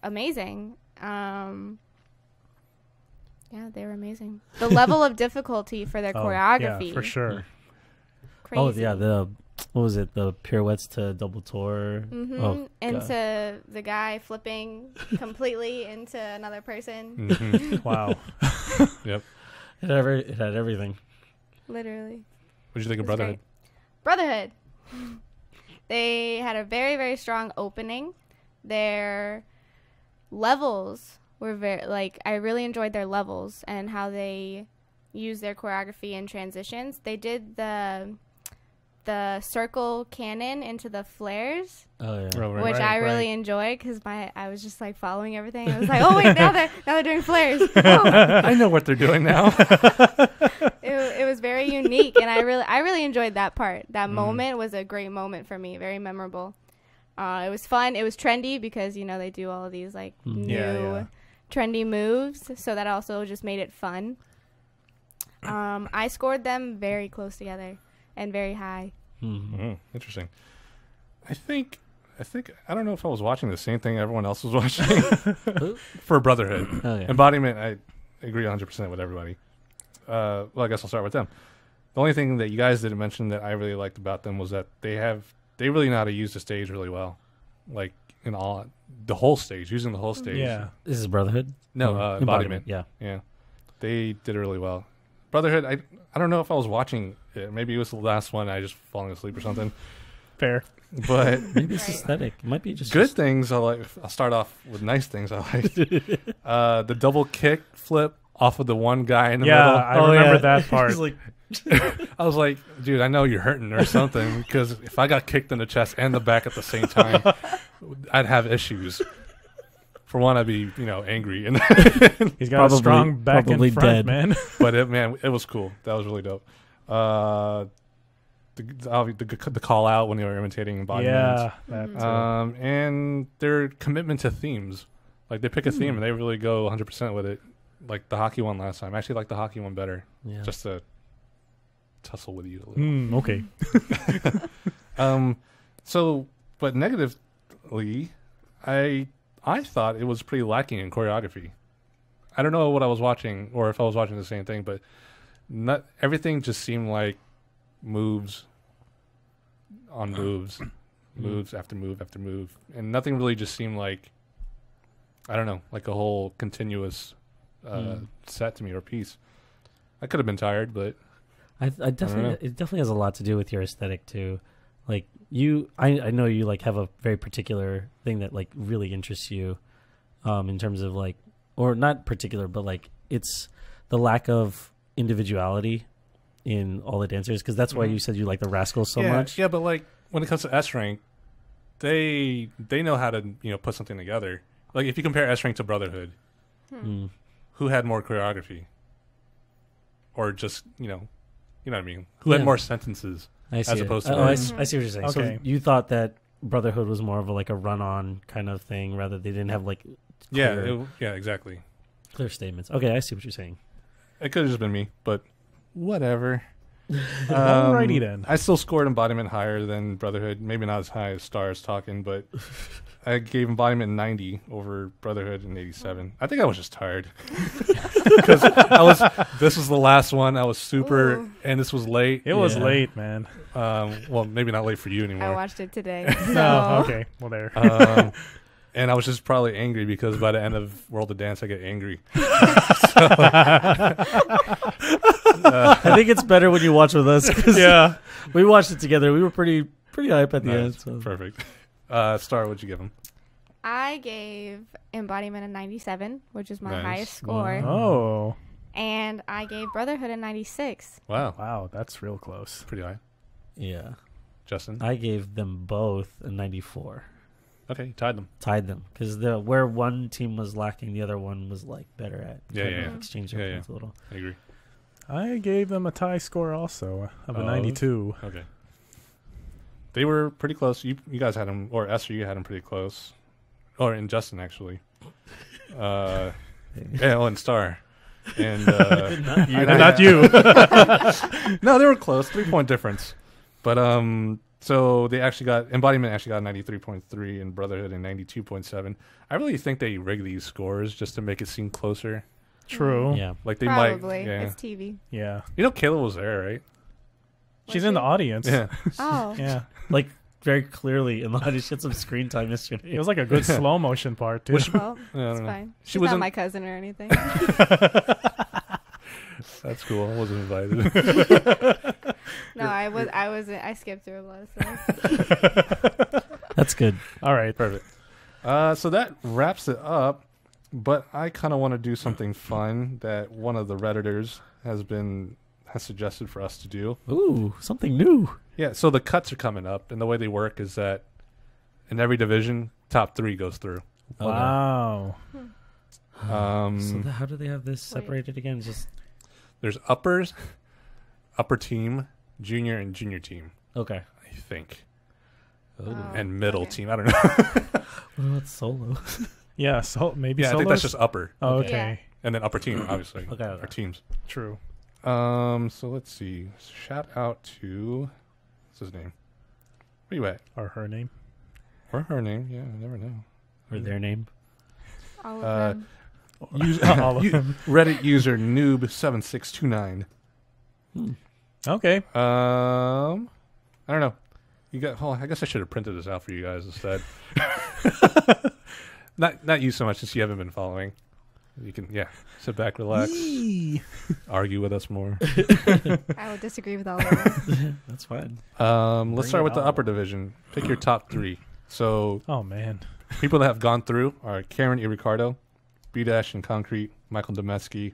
S4: amazing. Yeah, they were amazing. The level of difficulty for their choreography,
S3: Yeah, for sure.
S4: crazy.
S2: Oh yeah, what was it? The pirouettes to double tour. Oh,
S4: into the guy flipping completely into another person.
S3: Wow.
S1: Yep.
S2: It had everything.
S4: Literally.
S1: What'd you think of
S4: It was
S1: Brotherhood?
S4: great. Brotherhood. They had a very, very strong opening. Their levels were I really enjoyed their levels and how they used their choreography and transitions. They did the circle cannon into the flares,
S2: Oh yeah.
S4: which I really enjoyed because I was just like following everything. I was like, oh wait, now they're doing flares. Oh.
S1: I know what they're doing now.
S4: It was very unique, and I really enjoyed that part. That moment was a great moment for me, very memorable. It was fun. It was trendy because they do all of these like new trendy moves, so that also just made it fun. I scored them very close together and very high.
S1: Interesting. I think I don't know if I was watching the same thing everyone else was watching for Brotherhood.
S2: Oh, yeah.
S1: Embodiment, I agree 100% with everybody. Well, I guess I'll start with them. The only thing that you guys didn't mention that I really liked about them was that they really know how to use the stage really well, like the whole stage, using the whole stage.
S3: Yeah.
S2: This is Brotherhood.
S1: No, Embodiment.
S2: Yeah.
S1: Yeah, they did it really well. Brotherhood, I don't know if I was watching it. Maybe it was the last one. I just falling asleep or something.
S3: Fair.
S1: But
S2: Maybe it's aesthetic. It might be just
S1: good things. I'll start off with nice things. I liked the double kick flip off of the one guy in the middle.
S3: I remember that part.
S2: He's like,
S1: I was like, dude, I know you're hurting or something because if I got kicked in the chest and the back at the same time, I'd have issues. For one, I'd be angry, and
S3: He's got a strong back and front,
S2: dead.
S3: man.
S1: but it was cool. That was really dope. The call out when they were imitating Embodiment.
S3: Yeah, that too.
S1: And their commitment to themes. Like they pick a theme and they really go 100% with it. Like the hockey one last time. I actually like the hockey one better.
S2: Yeah.
S1: Just to tussle with you a little.
S3: Okay.
S1: But negatively, I thought it was pretty lacking in choreography. I don't know what I was watching or if I was watching the same thing, but not everything just seemed like moves on moves, moves after move after move, and nothing really just seemed like, I don't know, like a whole continuous set to me or piece. I could have been tired, but
S2: I definitely it definitely has a lot to do with your aesthetic too. Like I know you like have a very particular thing that like really interests you, in terms of like, or not particular, but like it's the lack of individuality in all the dancers, because that's why you said you like the Rascals so much.
S1: Yeah, but like when it comes to S rank, they know how to put something together. Like if you compare S rank to Brotherhood, who had more choreography, or just you know what I mean? Who had more sentences?
S2: I see
S1: as opposed to
S2: I see what you're saying.
S3: Okay.
S2: So you thought that Brotherhood was more of a run-on kind of thing, rather they didn't have like clear,
S1: exactly.
S2: clear statements. Okay, I see what you're saying.
S1: It could have just been me, but whatever.
S3: Alrighty then.
S1: I still scored Embodiment higher than Brotherhood. Maybe not as high as Star's talking, but I gave Embodiment 90 over Brotherhood and 87. I think I was just tired because this was the last one. I was super, and this was late.
S3: It was late, man.
S1: Well, maybe not late for you anymore.
S4: I watched it today. So.
S3: No, okay. Well, there.
S1: And I was just probably angry because by the end of World of Dance, I get angry.
S2: I think it's better when you watch with us.
S3: Yeah.
S2: We watched it together. We were pretty hype at the end. So.
S1: Perfect. Starr, what'd you give him?
S4: I gave Embodiment a 97, which is my
S1: Nice.
S4: highest score.
S3: Oh,
S4: And I gave Brotherhood a 96.
S1: Wow.
S3: wow, that's real close.
S1: Pretty high.
S2: Yeah.
S1: Justin?
S2: I gave them both a 94.
S1: Okay, you tied them.
S2: Tied them because where one team was lacking, the other one was like better at.
S1: Yeah,
S2: kind
S1: yeah,
S2: of
S1: yeah.
S2: Exchange
S1: Yeah,
S2: their
S1: yeah.
S2: points a little.
S1: I agree.
S3: I gave them a tie score also of a
S1: Oh.
S3: 92.
S1: Okay. They were pretty close. You guys had them, or Eser, you had them pretty close. Or in Justin, actually. Yeah, and Starr. And
S3: Not you.
S1: No, they were close. 3-point difference. But so they actually got Embodiment actually got 93.3 and Brotherhood and 92.7. I really think they rig these scores just to make it seem closer.
S3: True.
S2: Yeah.
S1: Like they
S4: Probably.
S1: might. Yeah.
S4: It's TV.
S3: Yeah.
S1: You know, Kayla was there, right?
S3: She's in the audience.
S1: Yeah.
S4: Oh.
S3: Yeah.
S2: Like very clearly in the audience, she had some screen time yesterday.
S3: It was like a good slow motion part too.
S4: Well,
S1: Yeah, I
S4: it's
S1: don't know.
S4: fine.
S1: She
S4: She's
S1: was
S4: not
S1: in-
S4: my cousin or anything.
S1: That's cool. I wasn't invited.
S4: No, I skipped through a lot of stuff.
S2: That's good.
S3: All right.
S1: Perfect. So that wraps it up. But I kind of want to do something fun that one of the Redditors has suggested for us to do.
S2: Ooh, something new.
S1: Yeah, so the cuts are coming up, and the way they work is that in every division, top 3 goes through.
S3: Wow.
S2: How do they have this
S4: Wait.
S2: separated again? Just
S1: There's upper team, junior, and junior team,
S2: okay.
S1: I think.
S4: Oh,
S1: And middle
S4: okay.
S1: team. I don't know.
S2: What about solo?
S3: Yeah. So maybe.
S1: Yeah, I think that's
S3: solos?
S1: just upper.
S3: Oh,
S2: Okay.
S3: okay.
S1: And then upper team, obviously.
S2: Okay.
S1: Our teams.
S3: True.
S1: So let's see. Shout out to... What's his name? Where you at?
S3: Or her name.
S1: Or her name. Yeah, I never know.
S2: Or their name?
S4: All of them.
S3: All of them.
S1: Reddit user noob7629.
S3: Okay.
S1: I don't know. You got. Oh, I guess I should have printed this out for you guys instead. Not you so much, since you haven't been following. You can, sit back, relax, argue with us more.
S4: I would disagree with all of them.
S2: That's fine.
S1: Let's
S3: Bring
S1: start
S3: it
S1: with the
S3: on.
S1: upper division. Pick your top 3. So
S3: Oh man.
S1: people that have gone through are Karen E. Ricardo, B-Dash and Concrete, Michael Domesky,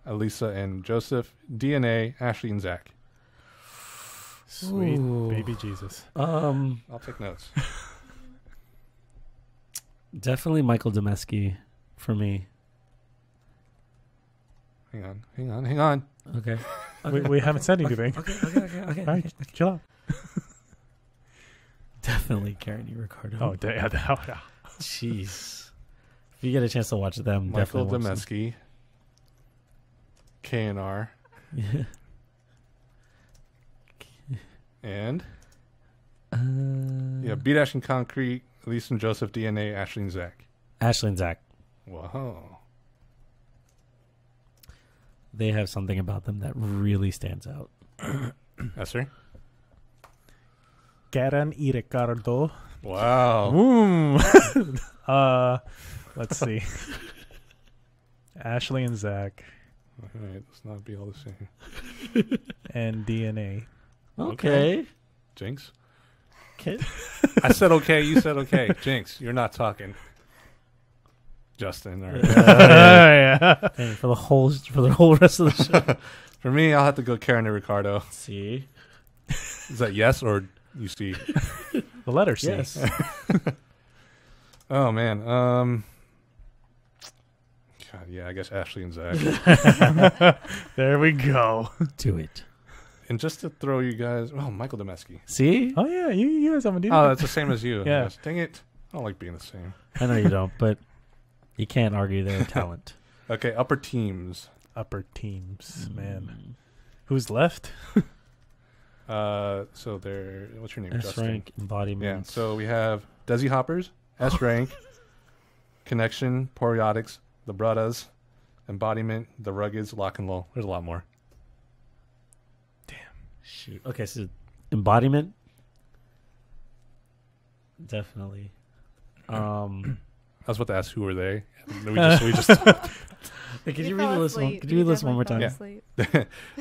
S1: Elisa and Joseph, DNA, Ashley and Zack.
S3: Sweet
S2: Ooh.
S3: baby Jesus.
S1: I'll take notes.
S2: Definitely Michael Domesky for me.
S1: Hang on.
S2: Okay.
S3: We haven't said anything.
S2: Okay.
S3: All right. Chill out.
S2: Definitely Karen E. Ricardo.
S3: Oh, yeah.
S2: Jeez. If you get a chance to watch them,
S1: Michael
S2: definitely watch them.
S1: Domesky, KNR,
S2: Yeah.
S1: and
S2: Uh,
S1: B-Dash and Concrete, Elisa and Joseph, DNA, Ashley and Zack.
S2: Ashley and Zack.
S1: Wow.
S2: They have something about them that really stands out.
S1: Eser?
S3: Karen y Ricardo.
S1: Wow.
S3: Let's see. Ashley and Zack
S1: All right, let's not be all the same.
S3: and DNA.
S2: Okay.
S1: Jinx?
S2: Okay.
S1: I said okay, you said okay. Jinx, you're not talking. Justin, all right.
S3: Yeah.
S2: Hey, for the whole rest of the show.
S1: For me, I'll have to go Karen and Ricardo.
S2: See.
S1: Is that yes or you see?
S3: The letter C.
S2: Yes.
S1: Oh, man. God, yeah, I guess Ashley and Zack.
S3: There we go.
S2: Do it.
S1: And just to throw you guys... Oh, Michael Domesky.
S2: See?
S3: Oh yeah, you guys haven't done
S1: Oh,
S3: it.
S1: that's the same as you.
S3: Yeah.
S1: Yes. Dang it. I don't like being the same.
S2: I know you don't, but you can't argue their talent.
S1: Okay, upper teams.
S3: Upper teams, man. Who's left?
S1: So they're... What's your name,
S2: S
S1: Justin?
S2: rank embodiment.
S1: Yeah, so we have Desi Hoppers, S rank, Connection, Poriotics, The Brothers, Embodiment, The Ruggeds, Lock and Low. There's a lot more.
S2: Shoot. Okay, so embodiment. Definitely.
S1: I was about to ask who were they. We just
S2: Hey, could
S4: He
S2: you read
S4: fell
S2: the list one?
S4: asleep.
S2: Could you
S4: He
S2: read the list one more time?
S4: definitely
S1: Yeah.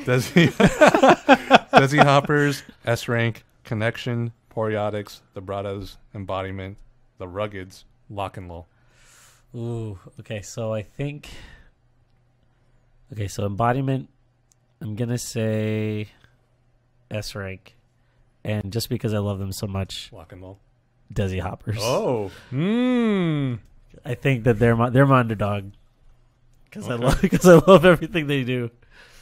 S4: fell asleep.
S1: Desi Hoppers, S rank, Connection, Poriotics, The Brothers, Embodiment, The Ruggeds, Lock and Low.
S2: Ooh, okay. So I think. Okay, so Embodiment, I'm gonna say S rank, and just because I love them so much,
S1: Lock and Low.
S2: Desi Hoppers.
S1: Oh.
S2: I think that they're my underdog because I love everything they do.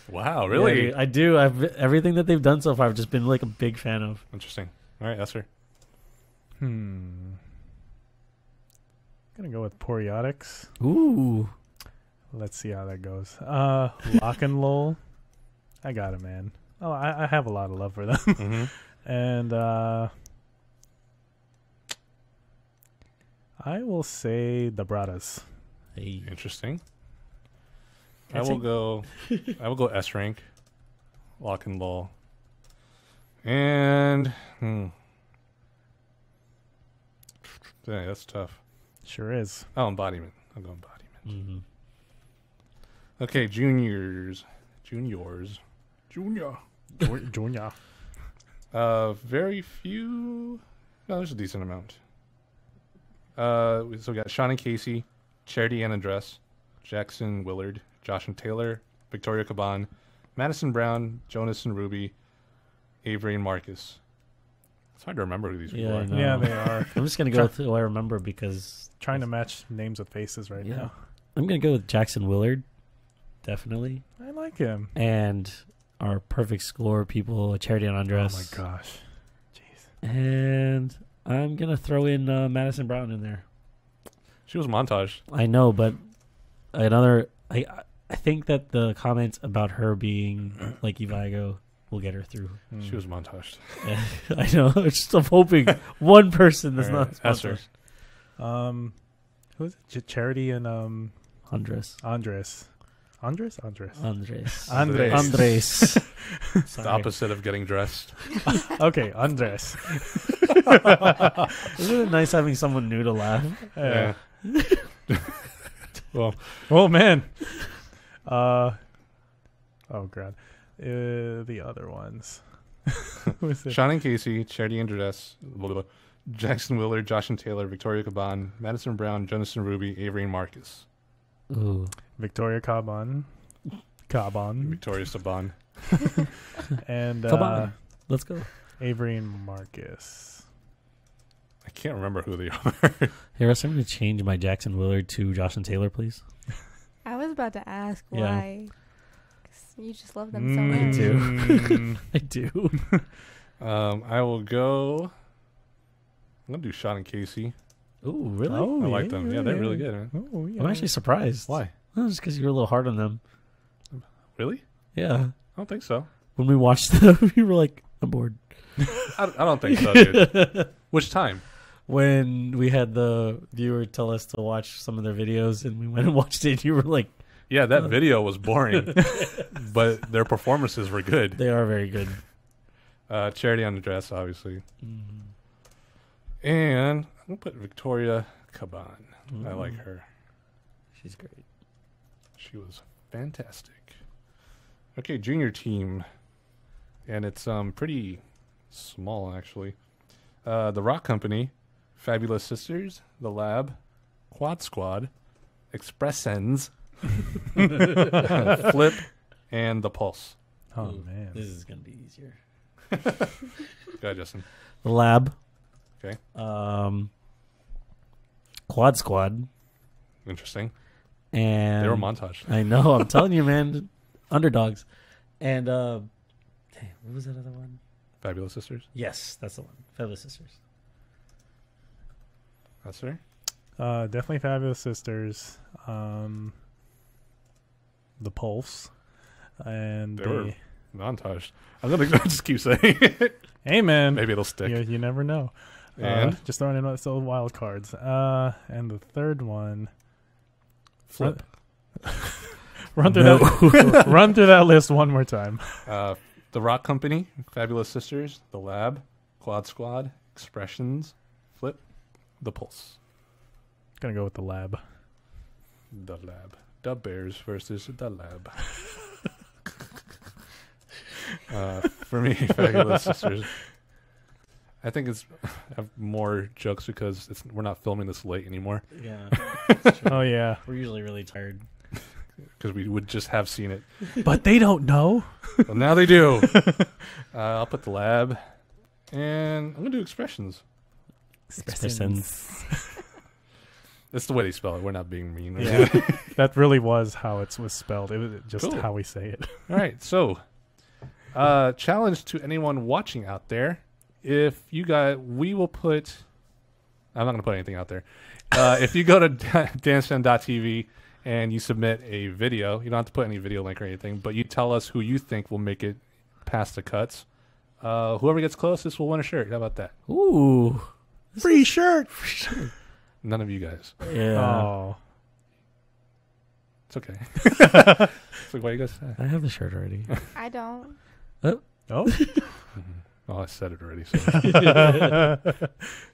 S1: Wow, really?
S2: Yeah, I do. Everything that they've done so far, I've just been like a big fan of.
S1: Interesting. All right, Eser.
S3: I'm gonna go with Poriotics.
S2: Ooh.
S3: Let's see how that goes. Lock and Lol. I got it, man. Oh, I have a lot of love for them.
S1: Mm-hmm.
S3: And I will say the Bradas.
S2: Hey.
S1: Interesting. I will go S rank, Lock and Low. And yeah, that's tough.
S3: Sure is.
S1: Oh, Embodiment. I'll go Embodiment.
S2: Mm-hmm.
S1: Okay, juniors.
S3: Junior.
S1: Very few. No, there's a decent amount. So we got Sean and Casey, Charity and Andress, Jackson Willard, Josh and Taylor, Victoria Caban, Madison Brown, Jonas and Ruby, Avery and Marcus. It's hard to remember who these people
S2: Yeah,
S1: are.
S2: I know.
S3: Yeah, they are.
S2: I'm just gonna go with who I remember because
S3: Trying to match names with faces right now.
S2: I'm gonna go with Jackson Willard, definitely,
S3: I like him.
S2: and our perfect score people, Charity and Andres.
S3: Oh my gosh. Jeez.
S2: And I'm gonna throw in Madison Brown in there.
S1: She was Montage.
S2: I know, but another. I think that the comments about her being like Evigo will get her through.
S1: She was Montaged.
S2: I know. I'm hoping one person that's
S1: All right,
S2: not
S1: Eser.
S2: Montage.
S3: Who is it? Charity and
S2: Andres.
S3: Andres.
S2: Andres.
S3: Andres.
S2: Andres.
S1: The
S2: Sorry.
S1: opposite of getting dressed.
S3: Okay, Andres.
S2: Isn't it nice having someone new to laugh?
S1: Yeah. Well,
S3: Oh man. Oh god. The other ones. Who is it?
S1: Sean and Casey, Charity and Andress, Jackson Willard, Josh and Taylor, Victoria Caban, Madison Brown, Jonas and Ruby, Avery and Marcus.
S2: Ooh.
S3: Victoria Caban.
S1: Victoria Saban.
S3: And
S2: Come on. Let's go.
S3: Avery and Marcus.
S1: I can't remember who they are.
S2: Hey, Russ, I'm going to change my Jackson Willard to Josh and Taylor, please.
S4: I was about to ask
S2: Yeah.
S4: why. 'Cause you just love them so much.
S2: I do.
S3: Mm.
S2: I do.
S1: I will go. I'm gonna do Sean and Casey.
S2: Ooh, really?
S3: Oh,
S1: I like them. Yeah, they're really good, man.
S3: Oh, yeah.
S2: I'm actually surprised.
S1: Why?
S2: Oh, just because you were a little hard on them.
S1: Really?
S2: Yeah.
S1: I don't think so.
S2: When we watched them, we were like, I'm bored.
S1: I don't think so, dude. Which time?
S2: When we had the viewer tell us to watch some of their videos and we went and watched it, you were like,
S1: Yeah, that video was boring, but their performances were good.
S2: they are very good.
S1: Charity on the dress, obviously.
S2: Mm-hmm.
S1: And I'm going to put Victoria Caban. I like her.
S2: She's great.
S1: She was fantastic. Okay, junior team. And it's pretty small, actually. The Rock Company, Fabulous Sisters, The Lab, Quad Squad, Expressens, Flip, and The Pulse.
S3: Oh
S2: Ooh,
S3: man.
S2: This is going to be easier.
S1: Go ahead, Justin.
S2: The Lab.
S1: Okay.
S2: Quad Squad.
S1: Interesting.
S2: And
S1: They were Montage.
S2: I know. I'm telling you, man. Underdogs. And dang, what was that other one?
S1: Fabulous Sisters.
S2: Yes, that's the one. Fabulous Sisters.
S1: That's her.
S3: Definitely Fabulous Sisters. The Pulse. And
S1: They were Montage. I'm going to just keep saying it.
S3: hey man.
S1: Maybe it'll stick.
S3: You never know.
S1: And
S3: just throwing in some wild cards. And the third one.
S1: Flip.
S3: Run through that. Run through that list one more time.
S1: The Rock Company, Fabulous Sisters, The Lab, Quad Squad, Expressions, Flip, The Pulse.
S3: Gonna go with the Lab.
S1: The Lab. The Bears versus The Lab. For me, Fabulous Sisters. I think it's have more jokes because we're not filming this late anymore.
S2: Yeah.
S3: Oh yeah,
S2: We're usually really tired.
S1: Because we would just have seen it.
S3: but they don't know.
S1: Well, now they do. I'll put the lab. And I'm going to do expressions.
S2: Expressions.
S1: That's the way they spell it. We're not being mean.
S3: Yeah, that really was how it was spelled. It was just
S1: Cool.
S3: how we say it.
S1: All right. So, challenge to anyone watching out there. If you guys, we will put, I'm not going to put anything out there. If you go to dancefam.tv and you submit a video, you don't have to put any video link or anything, but you tell us who you think will make it past the cuts. Whoever gets closest will win a shirt. How about that?
S2: Ooh.
S3: Free shirt.
S1: None of you guys.
S2: Yeah.
S3: Oh,
S1: It's okay. It's like, what you guys say?
S2: I have the shirt already.
S4: I don't.
S3: oh.
S1: Oh, I said it already. So.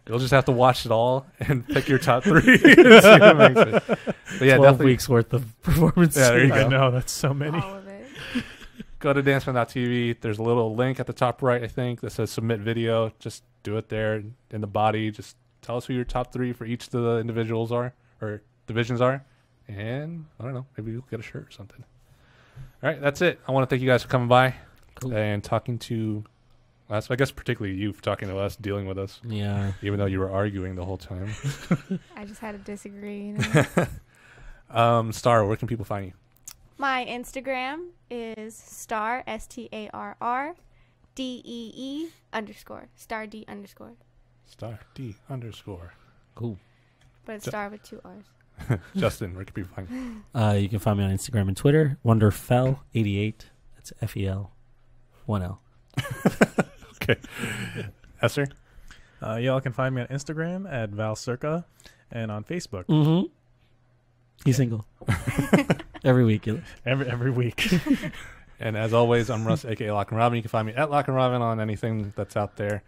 S1: You'll just have to watch it all and pick your top 3 and see who makes it. But yeah,
S2: 12
S1: definitely
S2: weeks worth of performance.
S1: Yeah, there you
S3: I
S1: go.
S3: know that's so many.
S4: All of it.
S1: go to dancefam.tv. There's a little link at the top right, I think, that says submit video. Just do it there in the body. Just tell us who your top 3 for each of the individuals are or divisions are. And I don't know, maybe you'll get a shirt or something. All right, that's it. I want to thank you guys for coming by and talking to us. I guess particularly you for talking to us, dealing with us,
S2: Yeah.
S1: even though you were arguing the whole time.
S4: I just had to disagree.
S1: Starr, where can people find you?
S4: My Instagram is Starr, StarrDee_. Starr D _.
S1: Starr D _.
S2: Cool.
S4: But it's Starr with 2 R's.
S1: Justin, where can people find you?
S2: You can find me on Instagram and Twitter. Wonderfell88. That's FEL. 1L.
S1: Okay. Eser?
S3: Y'all can find me on Instagram at ValCirca and on Facebook
S2: Mm-hmm. He's single. Every week.
S3: every week.
S1: And as always, I'm Russ, aka Lock and Robin. You can find me at Lock and Robin on anything that's out there.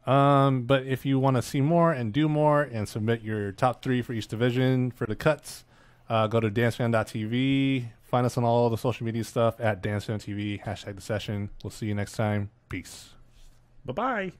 S1: But if you want to see more and do more and submit your top 3 for each division for the cuts, go to dancefam.tv. Find us on all the social media stuff at dancefamtv, #thesession. We'll see you next time. Peace.
S3: Bye-bye.